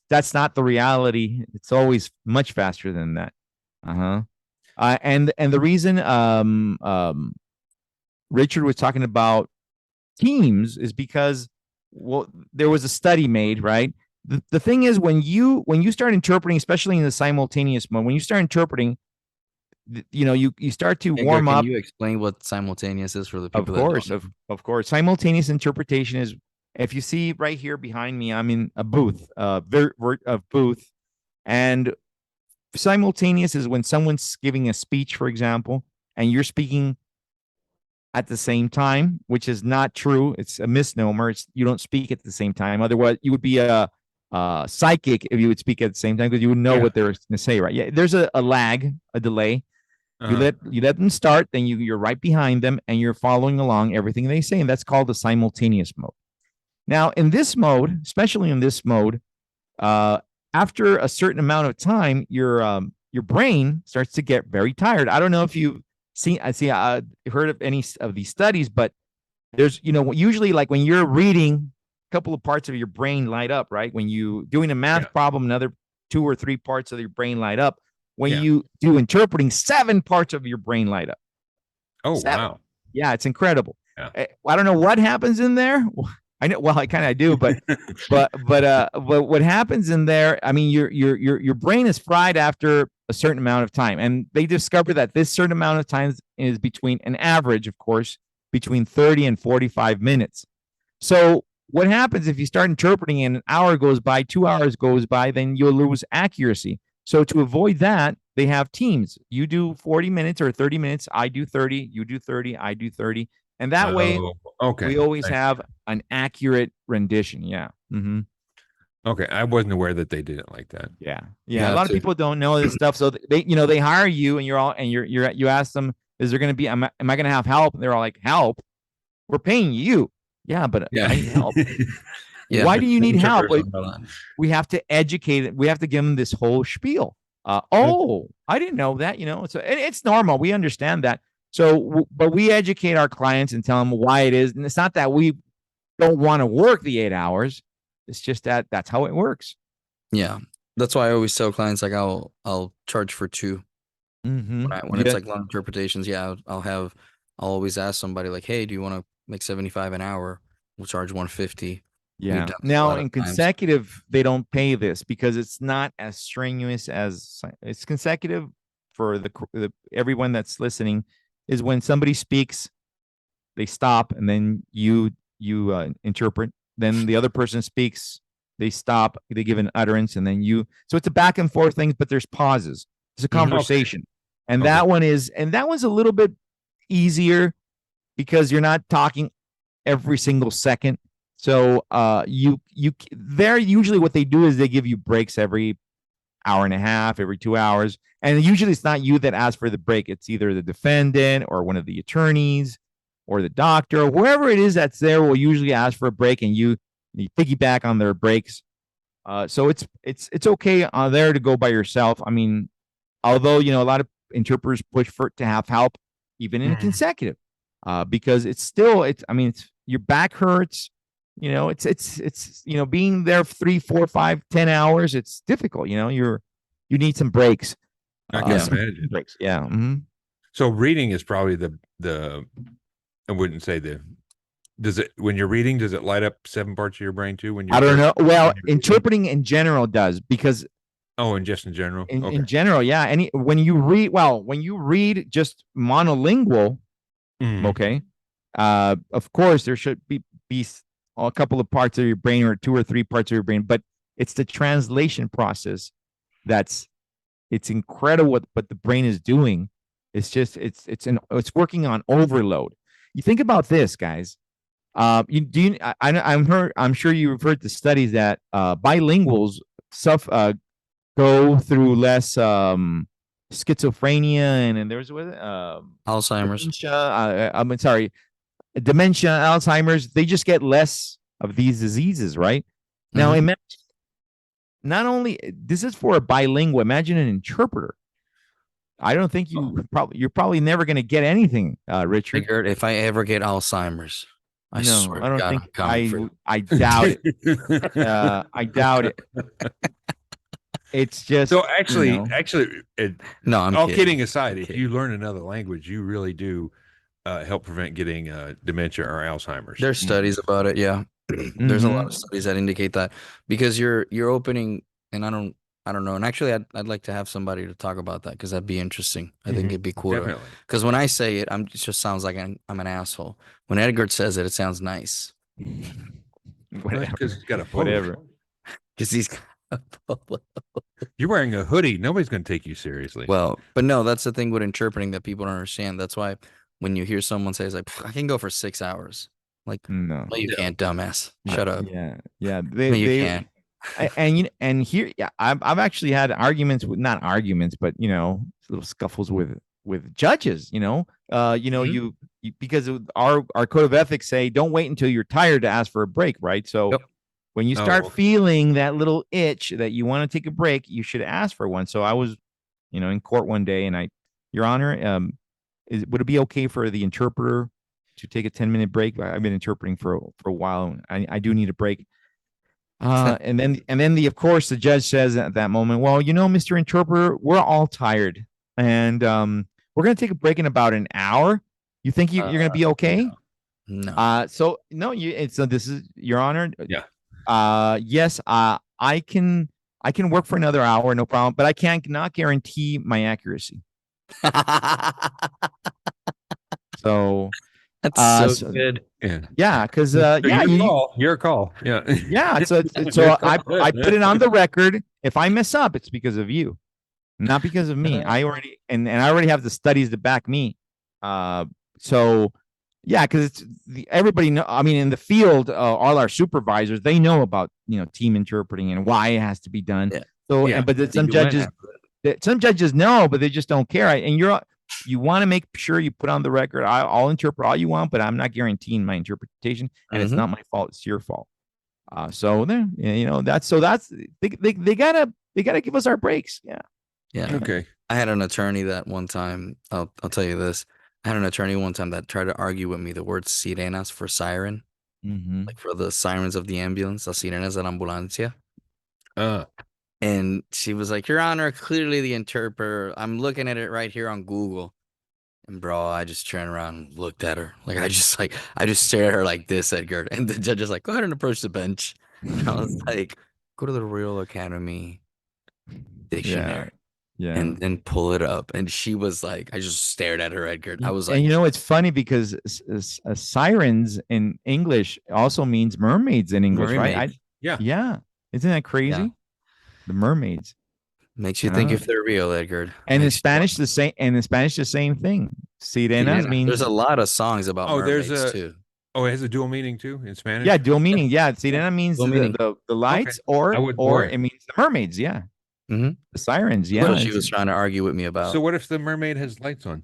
Speaker 2: that's not the reality. It's always much faster than that. Uh-huh. And the reason Richard was talking about teams is because, well, there was a study made, right? The thing is, when you start interpreting, especially in the simultaneous mode, when you start interpreting, you start to
Speaker 3: Edgar,
Speaker 2: warm
Speaker 3: can
Speaker 2: up.
Speaker 3: you explain what simultaneous is for the
Speaker 2: Of
Speaker 3: people that
Speaker 2: course,
Speaker 3: don't know?
Speaker 2: of course, simultaneous interpretation is, if you see right here behind me, I'm in a booth, a booth, and simultaneous is when someone's giving a speech, for example, and you're speaking at the same time, which is not true. It's a misnomer. You don't speak at the same time. Otherwise, you would be a psychic if you would speak at the same time, because you would know
Speaker 1: Yeah.
Speaker 2: what they're going to say, right? Yeah, there's a lag, a delay. You
Speaker 1: Uh-huh.
Speaker 2: let them start, then you're right behind them, and you're following along everything they say, and that's called the simultaneous mode. Now, in this mode, especially in this mode, after a certain amount of time, your brain starts to get very tired. I don't know if you've heard of any of these studies, but there's, usually, like when you're reading, a couple of parts of your brain light up, right? When you doing a math
Speaker 1: Yeah.
Speaker 2: problem, another 2 or 3 parts of your brain light up. When
Speaker 1: Yeah.
Speaker 2: you do interpreting, 7 parts of your brain light up.
Speaker 1: Oh,
Speaker 2: 7.
Speaker 1: wow.
Speaker 2: Yeah, it's incredible.
Speaker 1: Yeah.
Speaker 2: I don't know what happens in there. I know, well, I kind of do, but what happens in there? I mean, your brain is fried after a certain amount of time, and they discover that this certain amount of time is between an average, of course, between 30 and 45 minutes. So what happens if you start interpreting and an hour goes by, 2 hours goes by, then you'll lose accuracy. So to avoid that, they have teams. You do 40 minutes or 30 minutes. I do 30. You do 30. I do 30. And that way,
Speaker 1: Okay.
Speaker 2: we always
Speaker 1: I see.
Speaker 2: have an accurate rendition. Yeah. Mm-hmm.
Speaker 1: Okay. I wasn't aware that they did it like that.
Speaker 2: Yeah.
Speaker 3: You
Speaker 2: Yeah. A
Speaker 3: have
Speaker 2: lot of
Speaker 3: to-
Speaker 2: people don't know this stuff. So they hire you, and you ask them, is there going to be, am I going to have help? And they're all like, help? We're paying you. Yeah, but
Speaker 3: Yeah.
Speaker 2: I need help.
Speaker 3: Yeah.
Speaker 2: Why do you need help?
Speaker 3: Interpreters don't know that.
Speaker 2: We have to educate it. We have to give them this whole spiel. I didn't know that. It's normal. We understand that. So, but we educate our clients and tell them why it is. And it's not that we don't want to work the 8 hours. It's just that that's how it works.
Speaker 3: Yeah. That's why I always tell clients, like, I'll charge for 2
Speaker 2: Mm-hmm.
Speaker 3: when it's like long interpretations. Yeah, I'll always ask somebody, like, hey, do you want to make 75 an hour? We'll charge 150.
Speaker 2: Yeah.
Speaker 3: done this a
Speaker 2: Now,
Speaker 3: lot
Speaker 2: in
Speaker 3: of times.
Speaker 2: consecutive, they don't pay this because it's not as strenuous as it's consecutive for the everyone that's listening. Is when somebody speaks, they stop, and then you interpret. Then the other person speaks, they stop, they give an utterance, and then you. So it's a back and forth thing, but there's pauses. It's a
Speaker 3: Mhm.
Speaker 2: conversation, and
Speaker 1: Okay.
Speaker 2: that one's a little bit easier because you're not talking every single second. So they're usually, what they do is they give you breaks every hour and a half, every 2 hours. And usually it's not you that asks for the break. It's either the defendant or one of the attorneys or the doctor, or whoever it is that's there will usually ask for a break, and you piggyback on their breaks. So it's okay there to go by yourself. I mean, although, a lot of interpreters push for it to have help, even in a
Speaker 1: Mhm.
Speaker 2: consecutive, because it's your back hurts. It's being there 3, 4, 5, 10 hours. It's difficult. You need some breaks.
Speaker 1: I can
Speaker 2: Some
Speaker 1: imagine.
Speaker 2: breaks. Yeah. Mhm.
Speaker 1: So reading is probably the I wouldn't say when you're reading, does it light up 7 parts of your brain too when you're
Speaker 2: I don't know. Well,
Speaker 1: when you're reading?
Speaker 2: interpreting in general does, because
Speaker 1: Oh, and just in general.
Speaker 2: in
Speaker 1: Okay.
Speaker 2: general, yeah. When you read just monolingual,
Speaker 1: Mhm.
Speaker 2: okay, of course there should be a couple of parts of your brain, or 2 or 3 parts of your brain, but it's the translation process it's incredible what the brain is doing. It's just it's working on overload. You think about this, guys. I'm sure you've heard the studies that bilinguals go through less schizophrenia, and there's
Speaker 3: Alzheimer's.
Speaker 2: dementia, dementia, Alzheimer's. They just get less of these diseases, right? Now,
Speaker 3: Mhm.
Speaker 2: imagine not only this is for a bilingual. Imagine an interpreter. I don't think you're probably never going to get anything, Richard.
Speaker 3: Edgar, if I ever get Alzheimer's, I
Speaker 2: No,
Speaker 3: swear
Speaker 2: I
Speaker 3: to
Speaker 2: don't
Speaker 3: God,
Speaker 2: think
Speaker 3: I'm coming for you.
Speaker 2: I doubt it. I doubt it. It's just
Speaker 1: So actually,
Speaker 3: No, I'm
Speaker 1: all
Speaker 3: kidding.
Speaker 1: kidding aside,
Speaker 3: I'm
Speaker 1: if
Speaker 3: kidding.
Speaker 1: you learn another language, you really do help prevent getting dementia or Alzheimer's.
Speaker 3: There's studies about it. Yeah, there's a lot of
Speaker 2: Mhm.
Speaker 3: studies that indicate that because you're opening, and I don't know. And actually, I'd like to have somebody to talk about that because that'd be interesting. I think it'd be cool.
Speaker 1: Definitely.
Speaker 3: Because when I say it, it just sounds like I'm an asshole. When Edgar says it, it sounds nice.
Speaker 2: Whatever.
Speaker 1: Because he's got a polo.
Speaker 2: Whatever.
Speaker 3: Because he's
Speaker 1: You're wearing a hoodie. Nobody's going to take you seriously.
Speaker 3: well, but no, that's the thing with interpreting that people don't understand. That's why when you hear someone say, it's like, I can go for 6 hours. Like,
Speaker 2: No.
Speaker 3: well, you can't, dumbass. Shut up.
Speaker 2: Yeah. Yeah.
Speaker 3: No, you can't.
Speaker 2: And here, yeah, I've actually had arguments with not arguments, but little scuffles with judges. You because of our code of ethics say don't wait until you're tired to ask for a break, right? So
Speaker 3: Yep.
Speaker 2: when you start feeling that little itch that you want to take a break, you should ask for one. So I was, in court one day, and Your Honor, would it be okay for the interpreter to take a 10-minute break? I've been interpreting for a while. And I do need a break. And then of course the judge says at that moment, well, Mr. Interpreter, we're all tired, and we're gonna take a break in about an hour. You think you're gonna be okay?
Speaker 3: No.
Speaker 2: So no, so this is Your Honor.
Speaker 1: Yeah.
Speaker 2: Yes. I can work for another hour, no problem, but I cannot guarantee my accuracy. So.
Speaker 3: That's so good.
Speaker 2: Yeah, because
Speaker 1: your call. Yeah.
Speaker 2: Yeah, so I put it on the record. If I mess up, it's because of you, not because of me. I already and I already have the studies to back me. So yeah, because everybody know. I mean, in the field, all our supervisors, they know about team interpreting and why it has to be done.
Speaker 3: Yeah.
Speaker 2: So
Speaker 1: Yeah.
Speaker 2: but some judges know, but they just don't care. And you want to make sure you put on the record, I'll interpret all you want, but I'm not guaranteeing my interpretation, and it's not my fault, it's your fault. So there, that's they gotta give us our breaks. Yeah.
Speaker 1: Okay.
Speaker 3: I had an attorney that one time, I'll tell you this. I had an attorney one time that tried to argue with me the word sirenas for siren, like for the sirens of the ambulance, las sirenas de la ambulancia. And she was like, Your Honor, clearly the interpreter, I'm looking at it right here on Google. And bro, I just turned around and looked at her. Like I just stared at her like this, Edgar. And the judge is like, go ahead and approach the bench. And I was like, go to the Royal Academy dictionary.
Speaker 2: Yeah.
Speaker 3: And then pull it up. And she was like, I just stared at her, Edgar. I was like,
Speaker 2: and it's funny because sirens in English also means mermaids in English, right? Yeah. Isn't that crazy?
Speaker 3: Yeah.
Speaker 2: The mermaids.
Speaker 3: Makes you think if they're real, Edgar.
Speaker 2: And in Spanish, the same. And in Spanish, the same thing. Sirenas means.
Speaker 3: There's a lot of songs about mermaids too.
Speaker 1: Oh, it has a dual meaning too in Spanish.
Speaker 2: Yeah, dual meaning. Yeah, sirena means the lights, or it means the mermaids. Yeah, the sirens. Yeah,
Speaker 3: what she was trying to argue with me about.
Speaker 1: So what if the mermaid has lights on?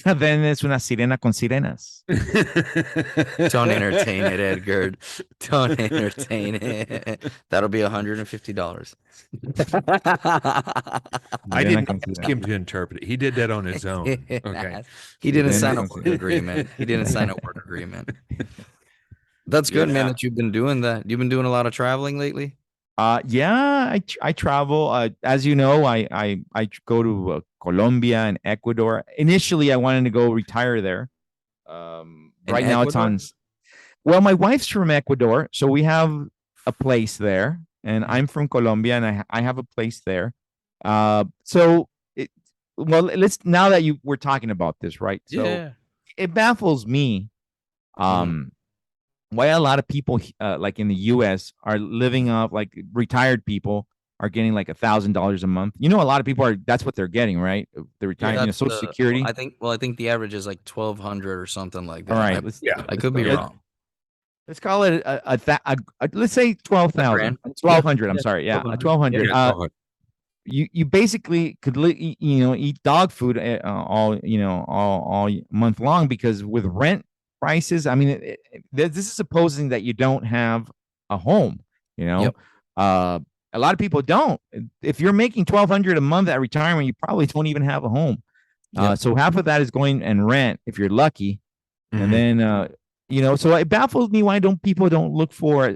Speaker 2: Then it's una sirena con sirenas.
Speaker 3: Don't entertain it, Edgar. Don't entertain it. That'll be $150.
Speaker 1: I didn't ask him to interpret it. He did that on his own. Okay.
Speaker 3: He didn't sign a work agreement. That's good, man, that you've been doing that. You've been doing a lot of traveling lately?
Speaker 2: Yeah, I travel. As you know, I go to Colombia and Ecuador. Initially, I wanted to go retire there. Right now, it's on. Well, my wife's from Ecuador, so we have a place there, and I'm from Colombia, and I have a place there. So, let's now that we're talking about this, right? So it baffles me. Why a lot of people like in the U.S. are living off, like retired people are getting like $1,000 a month. A lot of people that's what they're getting, right? They're retiring, Social Security.
Speaker 3: I think the average is like 1,200 or something like that.
Speaker 2: All right,
Speaker 3: I could be wrong.
Speaker 2: Let's call it let's say 12,000, 1,200. I'm sorry, 1,200. You basically could eat dog food all month long, because with rent prices, I mean, this is supposing that you don't have a home, a lot of people don't. If you're making $1,200 a month at retirement, you probably don't even have a home.
Speaker 3: Yep.
Speaker 2: So half of that is going and rent if you're lucky, and then so it baffles me why people don't look for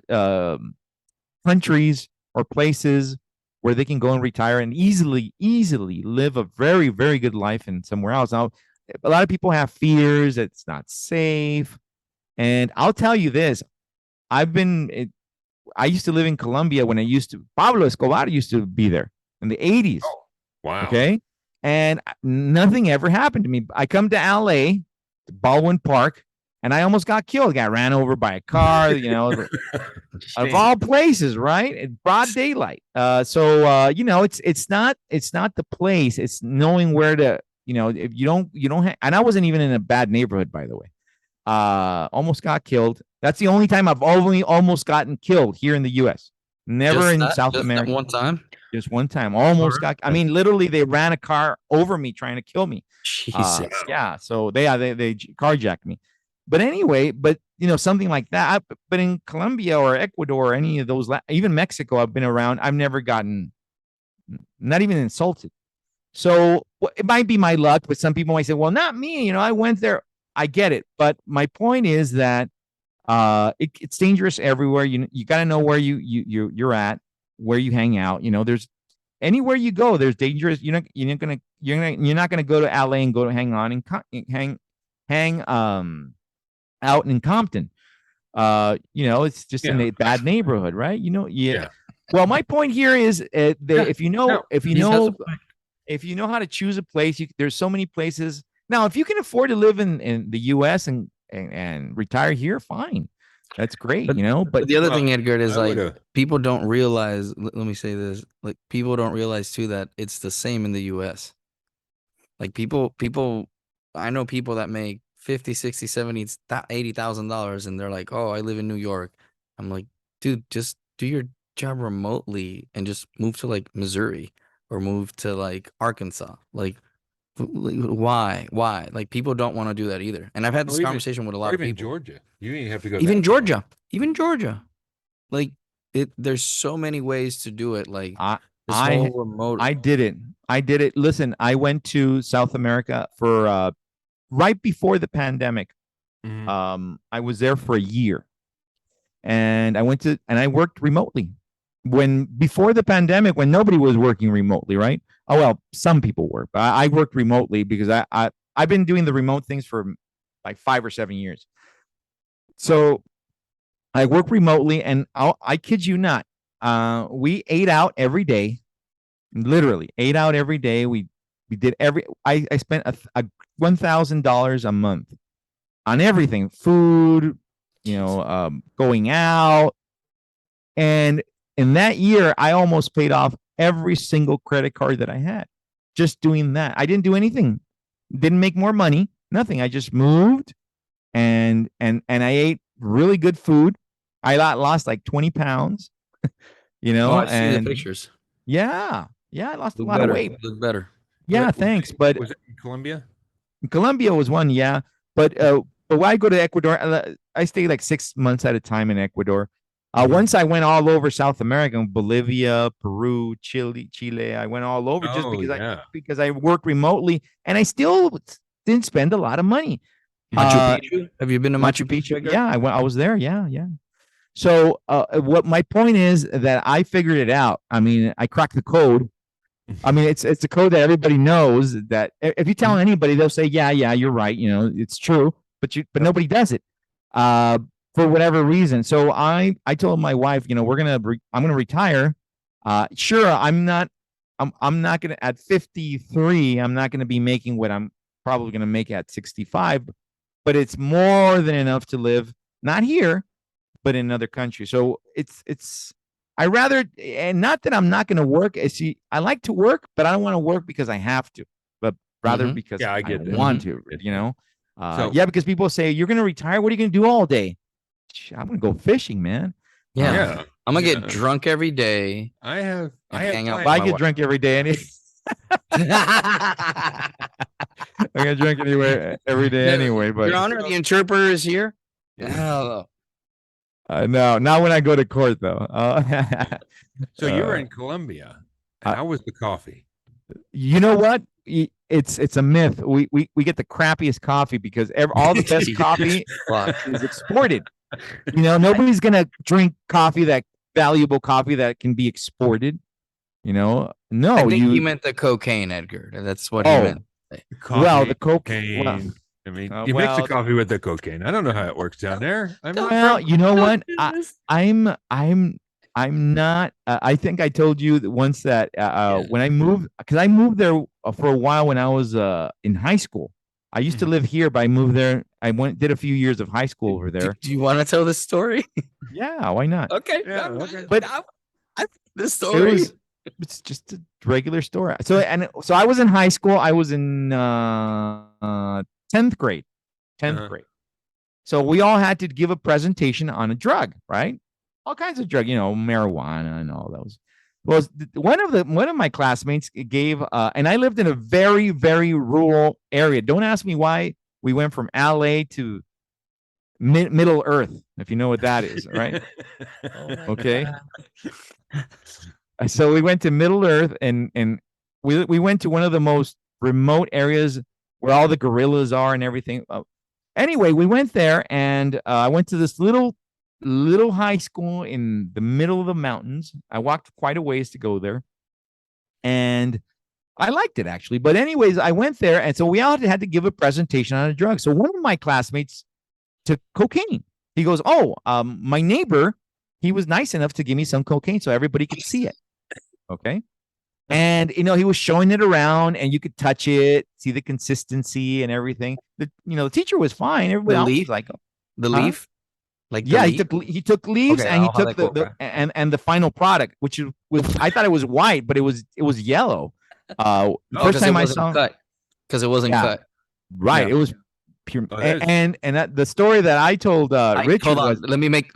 Speaker 2: countries or places where they can go and retire and easily live a very, very good life in somewhere else. Now, a lot of people have fears that it's not safe, and I'll tell you this: I used to live in Colombia when Pablo Escobar used to be there in the 80s.
Speaker 1: Oh, wow.
Speaker 2: Okay. And nothing ever happened to me. I come to LA, to Baldwin Park, and I almost got killed. Got ran over by a car, of all places, right? In broad daylight. It's not the place. It's knowing where to, if you don't and I wasn't even in a bad neighborhood, by the way. Almost got killed. That's the only time I've only almost gotten killed here in the US. Never in South America.
Speaker 3: One time?
Speaker 2: Just one time. Almost got, I mean, literally they ran a car over me trying to kill me.
Speaker 3: Jesus.
Speaker 2: Yeah. So they carjacked me. But anyway, something like that. But in Colombia or Ecuador or any of those, even Mexico, I've been around. I've never gotten, not even insulted. So it might be my luck, but some people might say, well, not me. I went there. I get it. But my point is that it's dangerous everywhere. You got to know where you're at, where you hang out. There's anywhere you go, there's dangerous. You're not gonna go to LA and go to hang out in Compton. It's just in a bad neighborhood, right? Yeah. Well, my point here is if you know how to choose a place, there's so many places. Now, if you can afford to live in the US and retire here, fine. That's great, But
Speaker 3: the other thing, Edgar, is people don't realize. Let me say this: people don't realize too that it's the same in the U.S. People. I know people that make $50,000, $60,000, $70,000, $80,000, and they're like, "Oh, I live in New York." I'm like, dude, just do your job remotely and just move to Missouri or move to Arkansas. Why? People don't want to do that either. And I've had this conversation with a lot of people.
Speaker 1: Georgia. You didn't have to go.
Speaker 3: Even Georgia. There's so many ways to do it. Remote.
Speaker 2: I did it. Listen, I went to South America for right before the pandemic. I was there for a year, and I worked remotely. Before the pandemic, when nobody was working remotely, right? Oh, well, some people were, but I worked remotely because I've been doing the remote things for 5 or 7 years. So I work remotely, and I kid you not, we ate out every day, literally ate out every day. We did I spent $1,000 a month on everything, food, going out. And in that year, I almost paid off every single credit card that I had just doing that. I didn't do anything, didn't make more money, nothing. I just moved and I ate really good food. I lost 20 pounds,
Speaker 3: I see
Speaker 2: and
Speaker 3: the pictures.
Speaker 2: Yeah, I lost a lot of weight.
Speaker 3: Look better.
Speaker 2: Yeah, thanks. But
Speaker 1: was it in Colombia?
Speaker 2: Colombia was one, yeah. But when I go to Ecuador, I stay 6 months at a time in Ecuador. Once I went all over South America, Bolivia, Peru, Chile. I went all over just because I worked remotely, and I still didn't spend a lot of money.
Speaker 3: Machu Picchu? Have you been to Machu Picchu?
Speaker 2: Yeah, I was there. Yeah. So what my point is that I figured it out. I mean, I cracked the code. I mean, it's a code that everybody knows that if you tell anybody, they'll say, yeah, you're right. It's true, but nobody does it. For whatever reason. So I told my wife, I'm going to retire. Sure. I'm not going to, at 53, I'm not going to be making what I'm probably going to make at 65, but it's more than enough to live, not here, but in another country. So I rather, and not that I'm not going to work. I like to work, but I don't want to work because I have to, but rather because I want to, because people say, you're going to retire. What are you going to do all day? I'm gonna go fishing, man.
Speaker 3: Yeah. I'm gonna get drunk every day.
Speaker 1: I
Speaker 2: hang out. I get drunk every day. I get drunk every day anyway. But
Speaker 3: Your Honor, the interpreter is here. Hello.
Speaker 2: No, not when I go to court though.
Speaker 1: So you were in Colombia.
Speaker 2: uh,
Speaker 1: How was the coffee?
Speaker 2: You know what? It's a myth. We get the crappiest coffee because all the best coffee
Speaker 3: Fuck.
Speaker 2: is exported. Nobody's gonna drink valuable coffee that can be exported. No,
Speaker 3: I think he
Speaker 2: you.
Speaker 3: meant the cocaine, Edgar. That's what he
Speaker 2: Oh,
Speaker 3: meant.
Speaker 2: well, the
Speaker 1: cocaine.
Speaker 2: well,
Speaker 1: I mean, you mix the
Speaker 2: well,
Speaker 1: coffee with the cocaine. I don't know how it works down there. I'm not
Speaker 2: well,
Speaker 1: from
Speaker 2: you know what?
Speaker 3: Business.
Speaker 2: I'm not. I think I told you that once that
Speaker 3: Yeah.
Speaker 2: when I moved, because I moved there for a while when I was in high school. I used to live here, but I moved there. I did a few years of high school over there.
Speaker 3: Do you want to tell this story?
Speaker 2: Yeah, why not?
Speaker 3: Okay.
Speaker 1: Yeah, okay.
Speaker 2: But
Speaker 3: this story.
Speaker 2: It's just a regular story. So I was in high school. I was in 10th grade. 10th
Speaker 1: Uh-huh.
Speaker 2: grade. So we all had to give a presentation on a drug, right? All kinds of drug, marijuana and all those. Well, one of my classmates gave, and I lived in a very, very rural area. Don't ask me why we went from LA to Middle Earth, if you know what that is, right? Okay. So we went to Middle Earth, and we went to one of the most remote areas where all the gorillas are and everything. Anyway, we went there, and I went to this little high school in the middle of the mountains. I walked quite a ways to go there, and I liked it actually. But anyways, I went there, and so we all had to give a presentation on a drug. So one of my classmates took cocaine. He goes, "Oh, my neighbor, he was nice enough to give me some cocaine so everybody could see it." Okay. And he was showing it around, and you could touch it, see the consistency and everything. The teacher was fine. Everybody
Speaker 3: The
Speaker 2: else
Speaker 3: leaf?
Speaker 2: was like,
Speaker 3: The
Speaker 2: Huh?
Speaker 3: leaf? Like the
Speaker 2: yeah,
Speaker 3: leaf?
Speaker 2: he took leaves,
Speaker 3: Okay,
Speaker 2: and he
Speaker 3: I'll have
Speaker 2: took
Speaker 3: that
Speaker 2: the
Speaker 3: go.
Speaker 2: and the final product, which was I thought it was white, but it was yellow. The first time I saw
Speaker 3: cut. Because it wasn't
Speaker 2: Yeah.
Speaker 3: cut.
Speaker 2: right,
Speaker 1: Yeah.
Speaker 2: it was pure.
Speaker 1: Oh, that is-
Speaker 2: And the story that I told Richard
Speaker 3: Hold on.
Speaker 2: was
Speaker 3: Let me make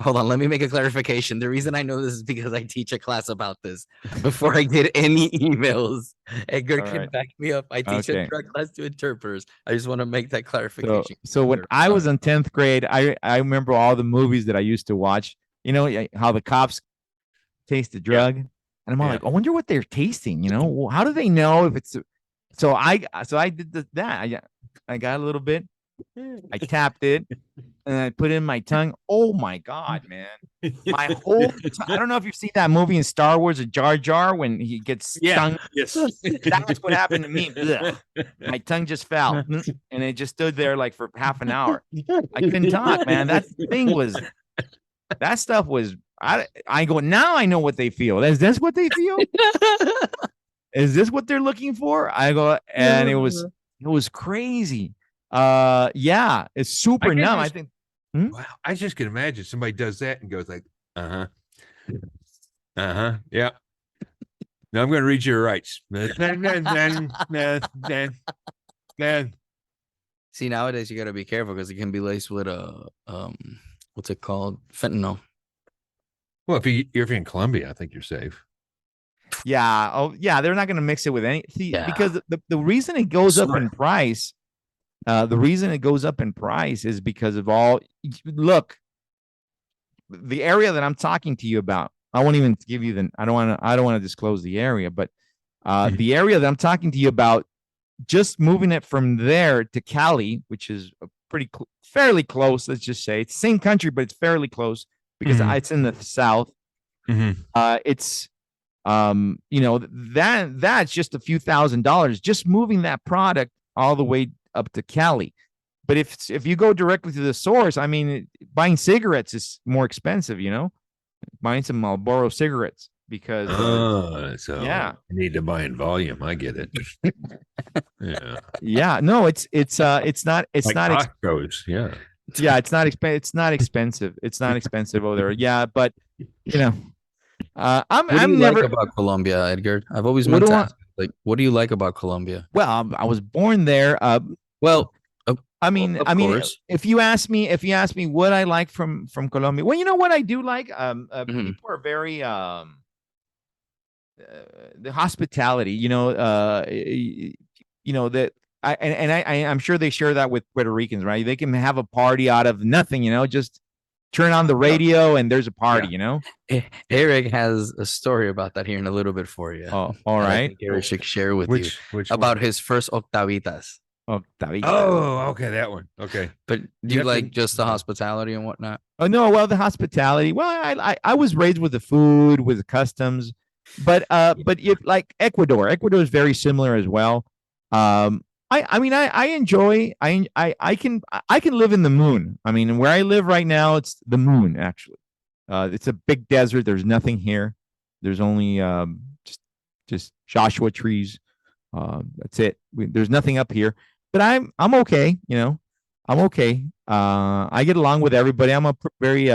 Speaker 3: a clarification. The reason I know this is because I teach a class about this. Before I get any emails, Edgar
Speaker 2: All
Speaker 3: can
Speaker 2: right.
Speaker 3: back me up. I teach
Speaker 2: Okay.
Speaker 3: a drug class to interpreters. I just want to make that
Speaker 2: So,
Speaker 3: clarification.
Speaker 2: so when I was in 10th grade, I remember all the movies that I used to watch. How the cops taste the drug, and I'm all
Speaker 1: Yeah.
Speaker 2: like, I wonder what they're tasting. Well, how do they know if it's? So I did that. I got a little bit. I tapped it, and I put it in my tongue. Oh my god, man! My whole I don't know if you've seen that movie in Star Wars, a Jar Jar, when he gets stung.
Speaker 1: Yes.
Speaker 2: That's what happened to me. Blech. My tongue just fell, and it just stood there like for half an hour. I couldn't talk, man. That stuff was. I go, now I know what they feel. Is this what they feel? Is this what they're looking for? I go, and it was crazy. Yeah, it's super
Speaker 1: I can
Speaker 2: numb. I
Speaker 1: just-
Speaker 2: think.
Speaker 1: Wow. I just can imagine somebody does that and goes like, yeah. Now I'm going to read your rights.
Speaker 3: See, nowadays you got to be careful because it can be laced with what's it called? Fentanyl.
Speaker 1: Well, if you're in Colombia, I think you're safe.
Speaker 2: Yeah. Oh, yeah. They're not going to mix it with any. See,
Speaker 3: Yeah.
Speaker 2: because the reason it goes up
Speaker 3: Sure.
Speaker 2: in price, is because of all. Look, the area that I'm talking to you about. I won't even give you I don't want to disclose the area, but the area that I'm talking to you about, just moving it from there to Cali, which is fairly close. Let's just say it's the same country, but it's fairly close because
Speaker 1: Mhm.
Speaker 2: it's in the south. It's that's just a few $1,000s just moving that product all the way up to Cali. But if you go directly to the source, I mean, buying cigarettes is more expensive. Buying some Marlboro cigarettes because
Speaker 1: So
Speaker 2: yeah.
Speaker 1: you need to buy in volume. I get it.
Speaker 2: Yeah, no, it's not
Speaker 1: Like
Speaker 2: not
Speaker 1: Costco's, yeah.
Speaker 2: yeah, it's not expensive. It's not expensive over there. Yeah, but I'm
Speaker 3: What do you
Speaker 2: never.
Speaker 3: like about Colombia, Edgar? I've always
Speaker 2: What
Speaker 3: meant
Speaker 2: do
Speaker 3: to
Speaker 2: I-
Speaker 3: ask. Like, what do you like about Colombia?
Speaker 2: Well, I was born there.
Speaker 3: Well,
Speaker 2: I mean,
Speaker 3: of course.
Speaker 2: if you ask me what I like from Colombia, well, you know what I do like.
Speaker 3: Mhm.
Speaker 2: People are very the hospitality. That I'm sure they share that with Puerto Ricans, right? They can have a party out of nothing. Just turn on the radio and there's a party, you know?
Speaker 3: Eric has a story about that here in a little bit for you.
Speaker 2: Oh, all
Speaker 3: that I
Speaker 2: right.
Speaker 3: think Eric should share with you
Speaker 1: Which
Speaker 3: about
Speaker 1: one?
Speaker 3: his first octavitas.
Speaker 2: Oh, David.
Speaker 1: Oh, okay, that one. Okay.
Speaker 3: But do you
Speaker 1: have to-
Speaker 3: like just the hospitality and whatnot?
Speaker 2: Oh no, well, the hospitality. Well, I was raised with the food, with the customs, but if like Ecuador is very similar as well. I mean I enjoy I can live in the moon. I mean, where I live right now, it's the moon actually. It's a big desert. There's nothing here. There's only just Joshua trees. That's it. There's nothing up here. But I'm okay, you know. I'm okay. I get along with everybody. I'm a very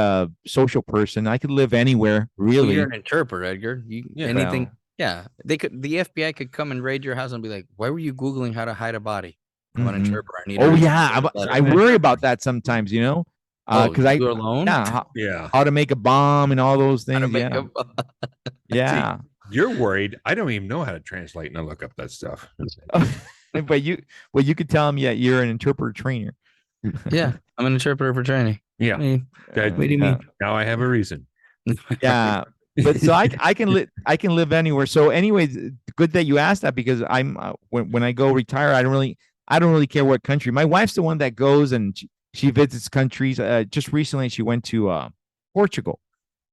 Speaker 2: social person. I could live anywhere,
Speaker 3: Well,
Speaker 2: really.
Speaker 3: you're an interpreter, Edgar. Anything.
Speaker 2: Well,
Speaker 3: Yeah, the FBI could come and raid your house and be like, "Why were you googling how to hide a body?" I'm an
Speaker 2: Mhm.
Speaker 3: interpreter. I need.
Speaker 2: Oh
Speaker 3: a
Speaker 2: yeah,
Speaker 3: letter."
Speaker 2: I worry about that sometimes, you know,
Speaker 3: Oh,
Speaker 2: because
Speaker 3: you're alone.
Speaker 2: yeah,
Speaker 1: Yeah.
Speaker 2: how to make a bomb and all those
Speaker 3: How to
Speaker 2: things.
Speaker 3: make
Speaker 2: Yeah, yeah.
Speaker 1: You're worried. I don't even know how to translate and I look up that stuff.
Speaker 2: But you could tell them, yeah, you're an interpreter trainer.
Speaker 3: Yeah, I'm an interpreter for training.
Speaker 1: Yeah. That-
Speaker 3: What do you mean?
Speaker 1: Now I have a reason.
Speaker 2: Yeah, but so I can live anywhere. So anyways, good that you asked that because I'm when I go retire, I don't really care what country. My wife's the one that goes and she visits countries. Just recently she went to Portugal,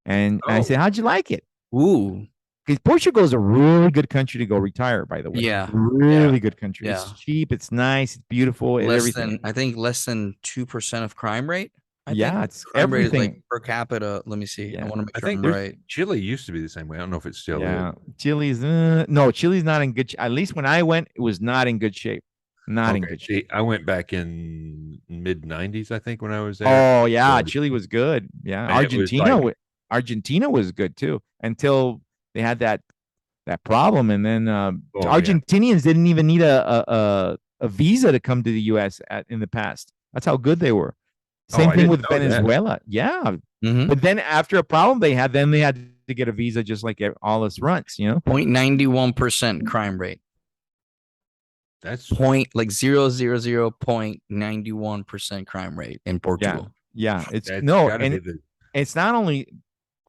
Speaker 2: and I said, "How'd you like it?"
Speaker 3: Ooh,
Speaker 2: Because Portugal is a really good country to go retire. By the way,
Speaker 3: Yeah,
Speaker 2: really good country.
Speaker 3: yeah.
Speaker 2: It's cheap, it's nice, it's beautiful, and everything.
Speaker 3: I think less than 2% of crime rate. I
Speaker 2: Yeah,
Speaker 3: think.
Speaker 2: it's
Speaker 3: Crime rate is
Speaker 2: everything.
Speaker 3: like per capita. Let me see.
Speaker 2: Yeah.
Speaker 3: I want to make
Speaker 1: I
Speaker 3: sure
Speaker 1: think
Speaker 3: I'm
Speaker 1: there's-
Speaker 3: right.
Speaker 1: Chile used to be the same way. I don't know if it still
Speaker 2: Yeah,
Speaker 1: is.
Speaker 2: Chile's no, Chile's not in good. At least when I went, it was not in good shape. Not in
Speaker 1: Okay,
Speaker 2: good shape.
Speaker 1: see, I went back in mid 90s, I think, when I was there.
Speaker 2: Oh yeah,
Speaker 1: Good.
Speaker 2: Chile was good. Yeah,
Speaker 1: And it was
Speaker 2: Argentina was good too until they had that problem, and then
Speaker 1: yeah.
Speaker 2: Argentinians didn't even need a visa to come to the U.S. in the past. That's how good they were.
Speaker 1: Oh,
Speaker 2: Same
Speaker 1: I
Speaker 2: thing
Speaker 1: didn't
Speaker 2: with
Speaker 1: know that.
Speaker 2: Venezuela. Yeah,
Speaker 3: Mhm.
Speaker 2: but then after a problem they had to get a visa just like all us runts. You know.
Speaker 3: 0.91% crime rate.
Speaker 1: That's
Speaker 3: Like 0.91% crime rate in Portugal.
Speaker 2: Yeah, it's
Speaker 1: that's
Speaker 2: no,
Speaker 1: gotta
Speaker 2: and
Speaker 1: be the
Speaker 2: it's not only.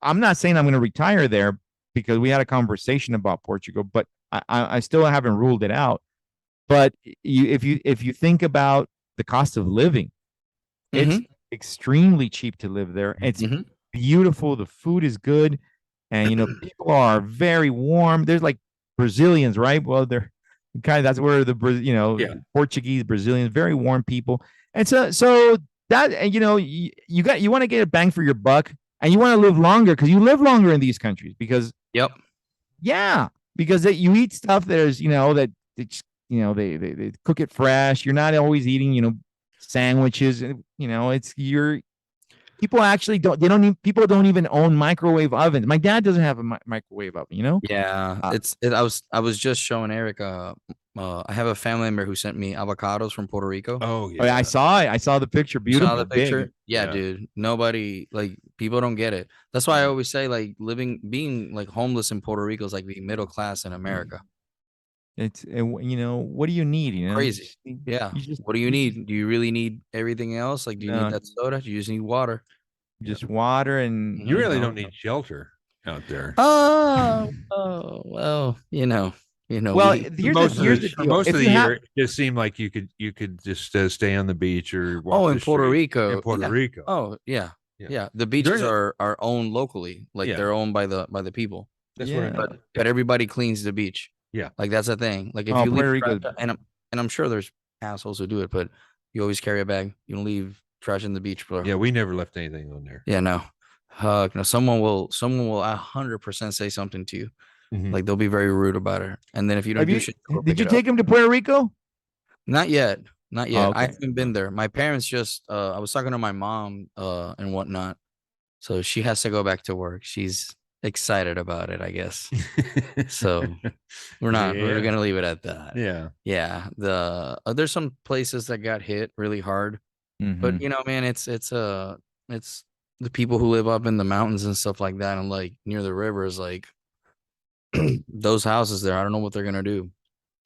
Speaker 2: I'm not saying I'm going to retire there because we had a conversation about Portugal, but I still haven't ruled it out. But if you think about the cost of living, it's extremely cheap to live there. It's
Speaker 3: Mhm.
Speaker 2: beautiful. The food is good, and people are very warm. There's like Brazilians, right? Well, they're kind of that's where the
Speaker 1: Yeah.
Speaker 2: Portuguese, Brazilians, very warm people, and so that and you want to get a bang for your buck, and you want to live longer because you live longer in these countries because
Speaker 3: Yep.
Speaker 2: yeah, because you eat stuff that is that it's they cook it fresh. You're not always eating sandwiches, and it's people actually people don't even own microwave ovens. My dad doesn't have a microwave oven.
Speaker 3: Yeah. I was just showing Eric. I have a family member who sent me avocados from Puerto Rico.
Speaker 1: oh
Speaker 2: Oh, yeah,
Speaker 1: yeah.
Speaker 2: I saw it. I saw the picture.
Speaker 3: You saw
Speaker 2: Beautiful,
Speaker 3: the picture?
Speaker 2: big.
Speaker 3: Yeah,
Speaker 1: Yeah.
Speaker 3: dude. Nobody people don't get it. That's why I always say being like homeless in Puerto Rico is like being middle class in America.
Speaker 2: It's what do you need?
Speaker 3: Crazy. Yeah.
Speaker 2: You just
Speaker 3: What do you need? Do you really need everything else? Like, do you
Speaker 2: No.
Speaker 3: need that soda? Do you just need water?
Speaker 2: just water and
Speaker 1: You really don't need shelter out there.
Speaker 3: Oh, well,
Speaker 2: Well,
Speaker 3: we-
Speaker 2: here's the
Speaker 1: For
Speaker 2: deal.
Speaker 1: most
Speaker 2: If
Speaker 1: of the
Speaker 2: you have-
Speaker 1: year, it just seemed like you could just stay on the beach or walk
Speaker 3: Oh,
Speaker 1: the
Speaker 3: in Puerto
Speaker 1: street.
Speaker 3: Rico.
Speaker 1: In Puerto
Speaker 3: yeah.
Speaker 1: Rico.
Speaker 3: Oh, yeah.
Speaker 1: Yeah.
Speaker 3: Yeah. The beaches
Speaker 1: During
Speaker 3: are owned locally. Like
Speaker 1: Yeah.
Speaker 3: they're owned by the people.
Speaker 1: That's
Speaker 2: Yeah.
Speaker 1: what I
Speaker 3: But everybody cleans the beach.
Speaker 1: Yeah.
Speaker 3: Like that's a thing. Like if
Speaker 2: Oh,
Speaker 3: you leave
Speaker 2: Puerto Rico-
Speaker 3: trash, and I'm sure there's assholes who do it, but you always carry a bag. You don't leave trash in the beach, bro.
Speaker 1: Yeah, we never left anything on there.
Speaker 3: Yeah, no. No, someone will 100% say something to you.
Speaker 1: Mhm.
Speaker 3: Like they'll be very rude about it. And then if you don't
Speaker 2: Have
Speaker 3: do
Speaker 2: you-
Speaker 3: shit, they'll
Speaker 2: did
Speaker 3: pick
Speaker 2: you
Speaker 3: it
Speaker 2: take
Speaker 3: up.
Speaker 2: him to Puerto Rico?
Speaker 3: Not yet. Not yet. I
Speaker 2: okay.
Speaker 3: haven't been there. My parents just I was talking to my mom and whatnot. So she has to go back to work. She's excited about it, I guess. So we're
Speaker 1: Yeah.
Speaker 3: gonna leave it at that.
Speaker 1: Yeah.
Speaker 3: Yeah. There's some places that got hit really hard. But
Speaker 2: Mhm.
Speaker 3: man, it's the people who live up in the mountains and stuff like that and like near the rivers, like those houses there, I don't know what they're gonna do.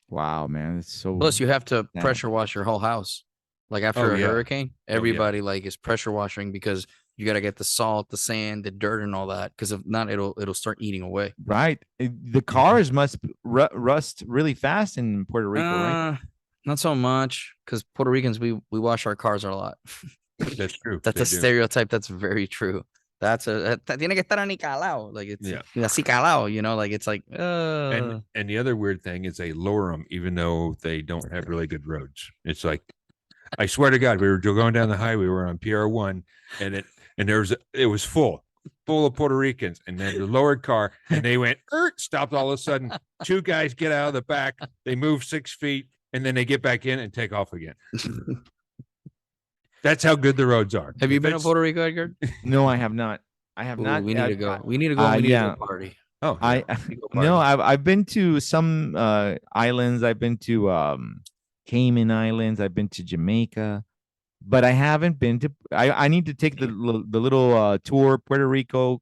Speaker 2: Wow, man, it's so.
Speaker 3: Plus, you have to
Speaker 2: Yeah.
Speaker 3: pressure wash your whole house. Like after
Speaker 1: Oh,
Speaker 3: a
Speaker 1: yeah.
Speaker 3: hurricane,
Speaker 1: yeah.
Speaker 3: everybody like is pressure washing because You got to get the salt, the sand, the dirt, and all that. Because if not, it'll start eating away.
Speaker 2: Right. The cars must rust really fast in Puerto Rico, right?
Speaker 3: Not so much, because Puerto Ricans we wash our cars a lot.
Speaker 1: That's true.
Speaker 3: That's
Speaker 1: They
Speaker 3: a
Speaker 1: do.
Speaker 3: stereotype. That's very true. Tiene que estar anicalado. Like it's así calado, you know, like it's like
Speaker 1: And the other weird thing is they lower them even though they don't have really good roads. It's like, I swear to God, we were going down the highway, we were on PR1, and it was full of Puerto Ricans, and then the lowered car, and they went stopped all of a sudden. Two guys get out of the back, they move 6 feet, and then they get back in and take off again. That's how good the roads are.
Speaker 3: Have you been to Puerto Rico, Edgar?
Speaker 2: No, I have not. I have not.
Speaker 3: We need to go. We need to go. We need to go party.
Speaker 1: Oh,
Speaker 2: I no, I've been to some islands. I've been to Cayman Islands. I've been to Jamaica, but I haven't been to. I need to take the little tour Puerto Rico.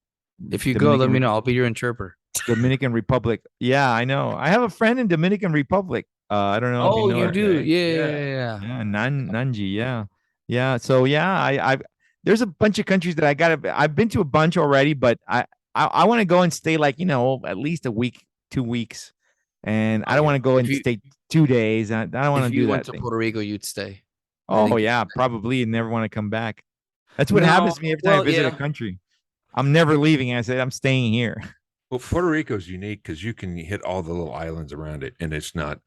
Speaker 3: If you go, let me know. I'll be your interpreter.
Speaker 2: Dominican Republic. Yeah, I know. I have a friend in Dominican Republic. I don't know.
Speaker 3: Oh,
Speaker 2: if you know
Speaker 3: do?
Speaker 2: her.
Speaker 3: Yeah.
Speaker 2: Nanji. Yeah. So yeah, I've there's a bunch of countries that I've been to a bunch already, but I want to go and stay like, at least a week, 2 weeks. And I don't want to go and stay 2 days. I don't want to do that. If
Speaker 3: you went to Puerto Rico, you'd stay.
Speaker 2: Oh yeah, probably, and never want to come back. That's what happens to me every time I visit a country. I'm never leaving. I said I'm staying here.
Speaker 1: Well, Puerto Rico is unique because you can hit all the little islands around it, and they're not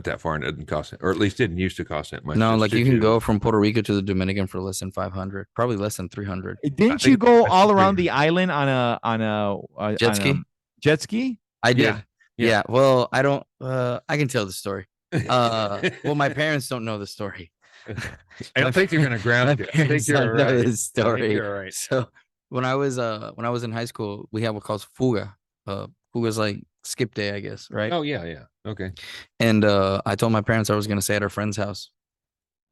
Speaker 1: that far, and it doesn't cost it, or at least didn't used to cost that much.
Speaker 3: No, like you can go from Puerto Rico to the Dominican for less than 500, probably less than 300.
Speaker 2: Didn't you go all around the island on a
Speaker 3: jet ski?
Speaker 2: Jet ski?
Speaker 3: I did. Yeah. Well, I don't. I can tell the story. Well, my parents don't know the story.
Speaker 1: I don't think they're going to ground you. I think you're right.
Speaker 3: The story.
Speaker 1: You're right.
Speaker 3: So when I was in high school, we had what calls fuga. Fuga's like skip day, I guess, right?
Speaker 1: Oh yeah. Okay.
Speaker 3: And I told my parents I was going to stay at our friend's house,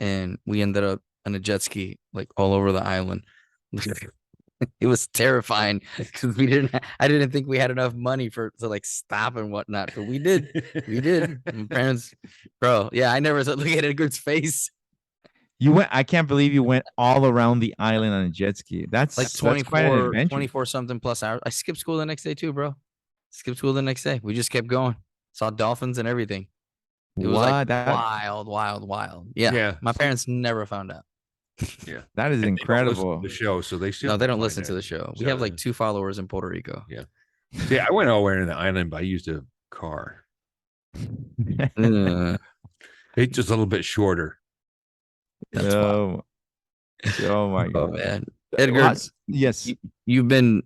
Speaker 3: and we ended up on a jet ski like all over the island. It was terrifying because I didn't think we had enough money to like stop and whatnot, but we did. My parents, bro. Yeah, I never look at Edgar's face.
Speaker 2: You went. I can't believe you went all around the island on a jet ski. That's
Speaker 3: like 24 something plus hours. I skipped school the next day too, bro. Skipped school the next day. We just kept going. Saw dolphins and everything. It was like wild. Yeah. My parents never found out.
Speaker 1: Yeah,
Speaker 2: that is incredible.
Speaker 1: The show, so they still
Speaker 3: they don't listen to the show. We have like 2 followers in Puerto Rico.
Speaker 1: Yeah, I went all the way in the island, but I used a car. It's just a little bit shorter.
Speaker 3: That's
Speaker 2: oh my god,
Speaker 3: man. Edgar,
Speaker 2: yes,
Speaker 3: you've been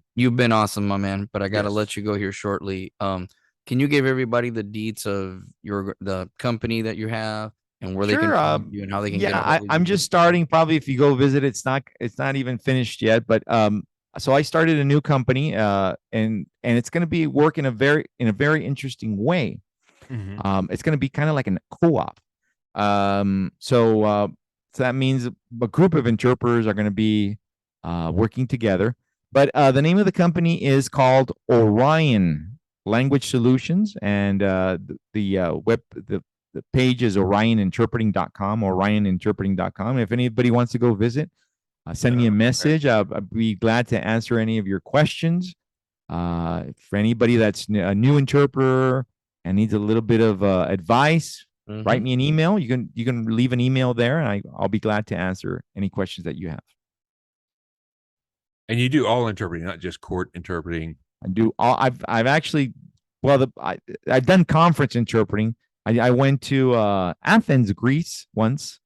Speaker 3: awesome, my man. But I gotta let you go here shortly. Can you give everybody the deets of the company that you have? And where they can find you and how they can get
Speaker 2: I'm just starting. Probably if you go visit, it's not even finished yet. But so I started a new company, and it's going to be work in a very interesting way.
Speaker 1: Mm-hmm.
Speaker 2: It's going to be kind of like a co-op. So that means a group of interpreters are going to be working together. But the name of the company is called Orion Language Solutions, and the page is orioninterpreting.com. If anybody wants to go visit, send me a message. I'd be glad to answer any of your questions. For anybody that's a new interpreter and needs a little bit of advice, write me an email. You can leave an email there, and I'll be glad to answer any questions that you have.
Speaker 1: And you do all interpreting, not just court interpreting.
Speaker 2: I do all. I've actually, I've done conference interpreting. I went to Athens, Greece once.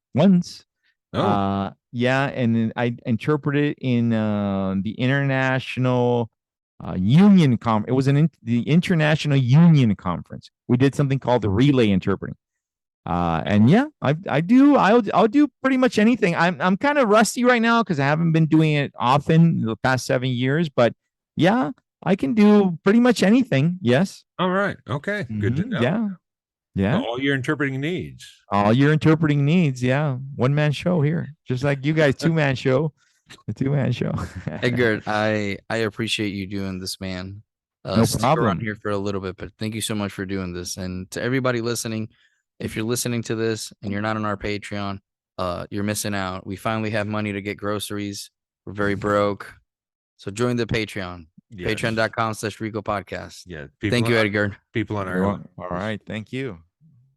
Speaker 1: Oh.
Speaker 2: Yeah, and then I interpreted in the International Union Conference. It was the International Union Conference. We did something called the relay interpreting. And yeah, I'll do pretty much anything. I'm kind of rusty right now because I haven't been doing it often the past 7 years, but yeah, I can do pretty much anything. Yes.
Speaker 1: All right. Okay. Good to know.
Speaker 2: Yeah.
Speaker 1: All your interpreting needs.
Speaker 2: Yeah. One-man show here. Just like you guys, two-man show. A two-man show.
Speaker 3: Edgar, I appreciate you doing this, man.
Speaker 2: No problem.
Speaker 3: Around here for a little bit, but thank you so much for doing this. And to everybody listening, if you're listening to this and you're not on our Patreon, you're missing out. We finally have money to get groceries. We're very broke. So join the Patreon.
Speaker 1: Yes.
Speaker 3: Patreon.com/Rico podcast.
Speaker 1: Yeah.
Speaker 3: Thank you, Edgar.
Speaker 1: People on
Speaker 2: You're
Speaker 1: our
Speaker 2: welcome. All right. Thank you.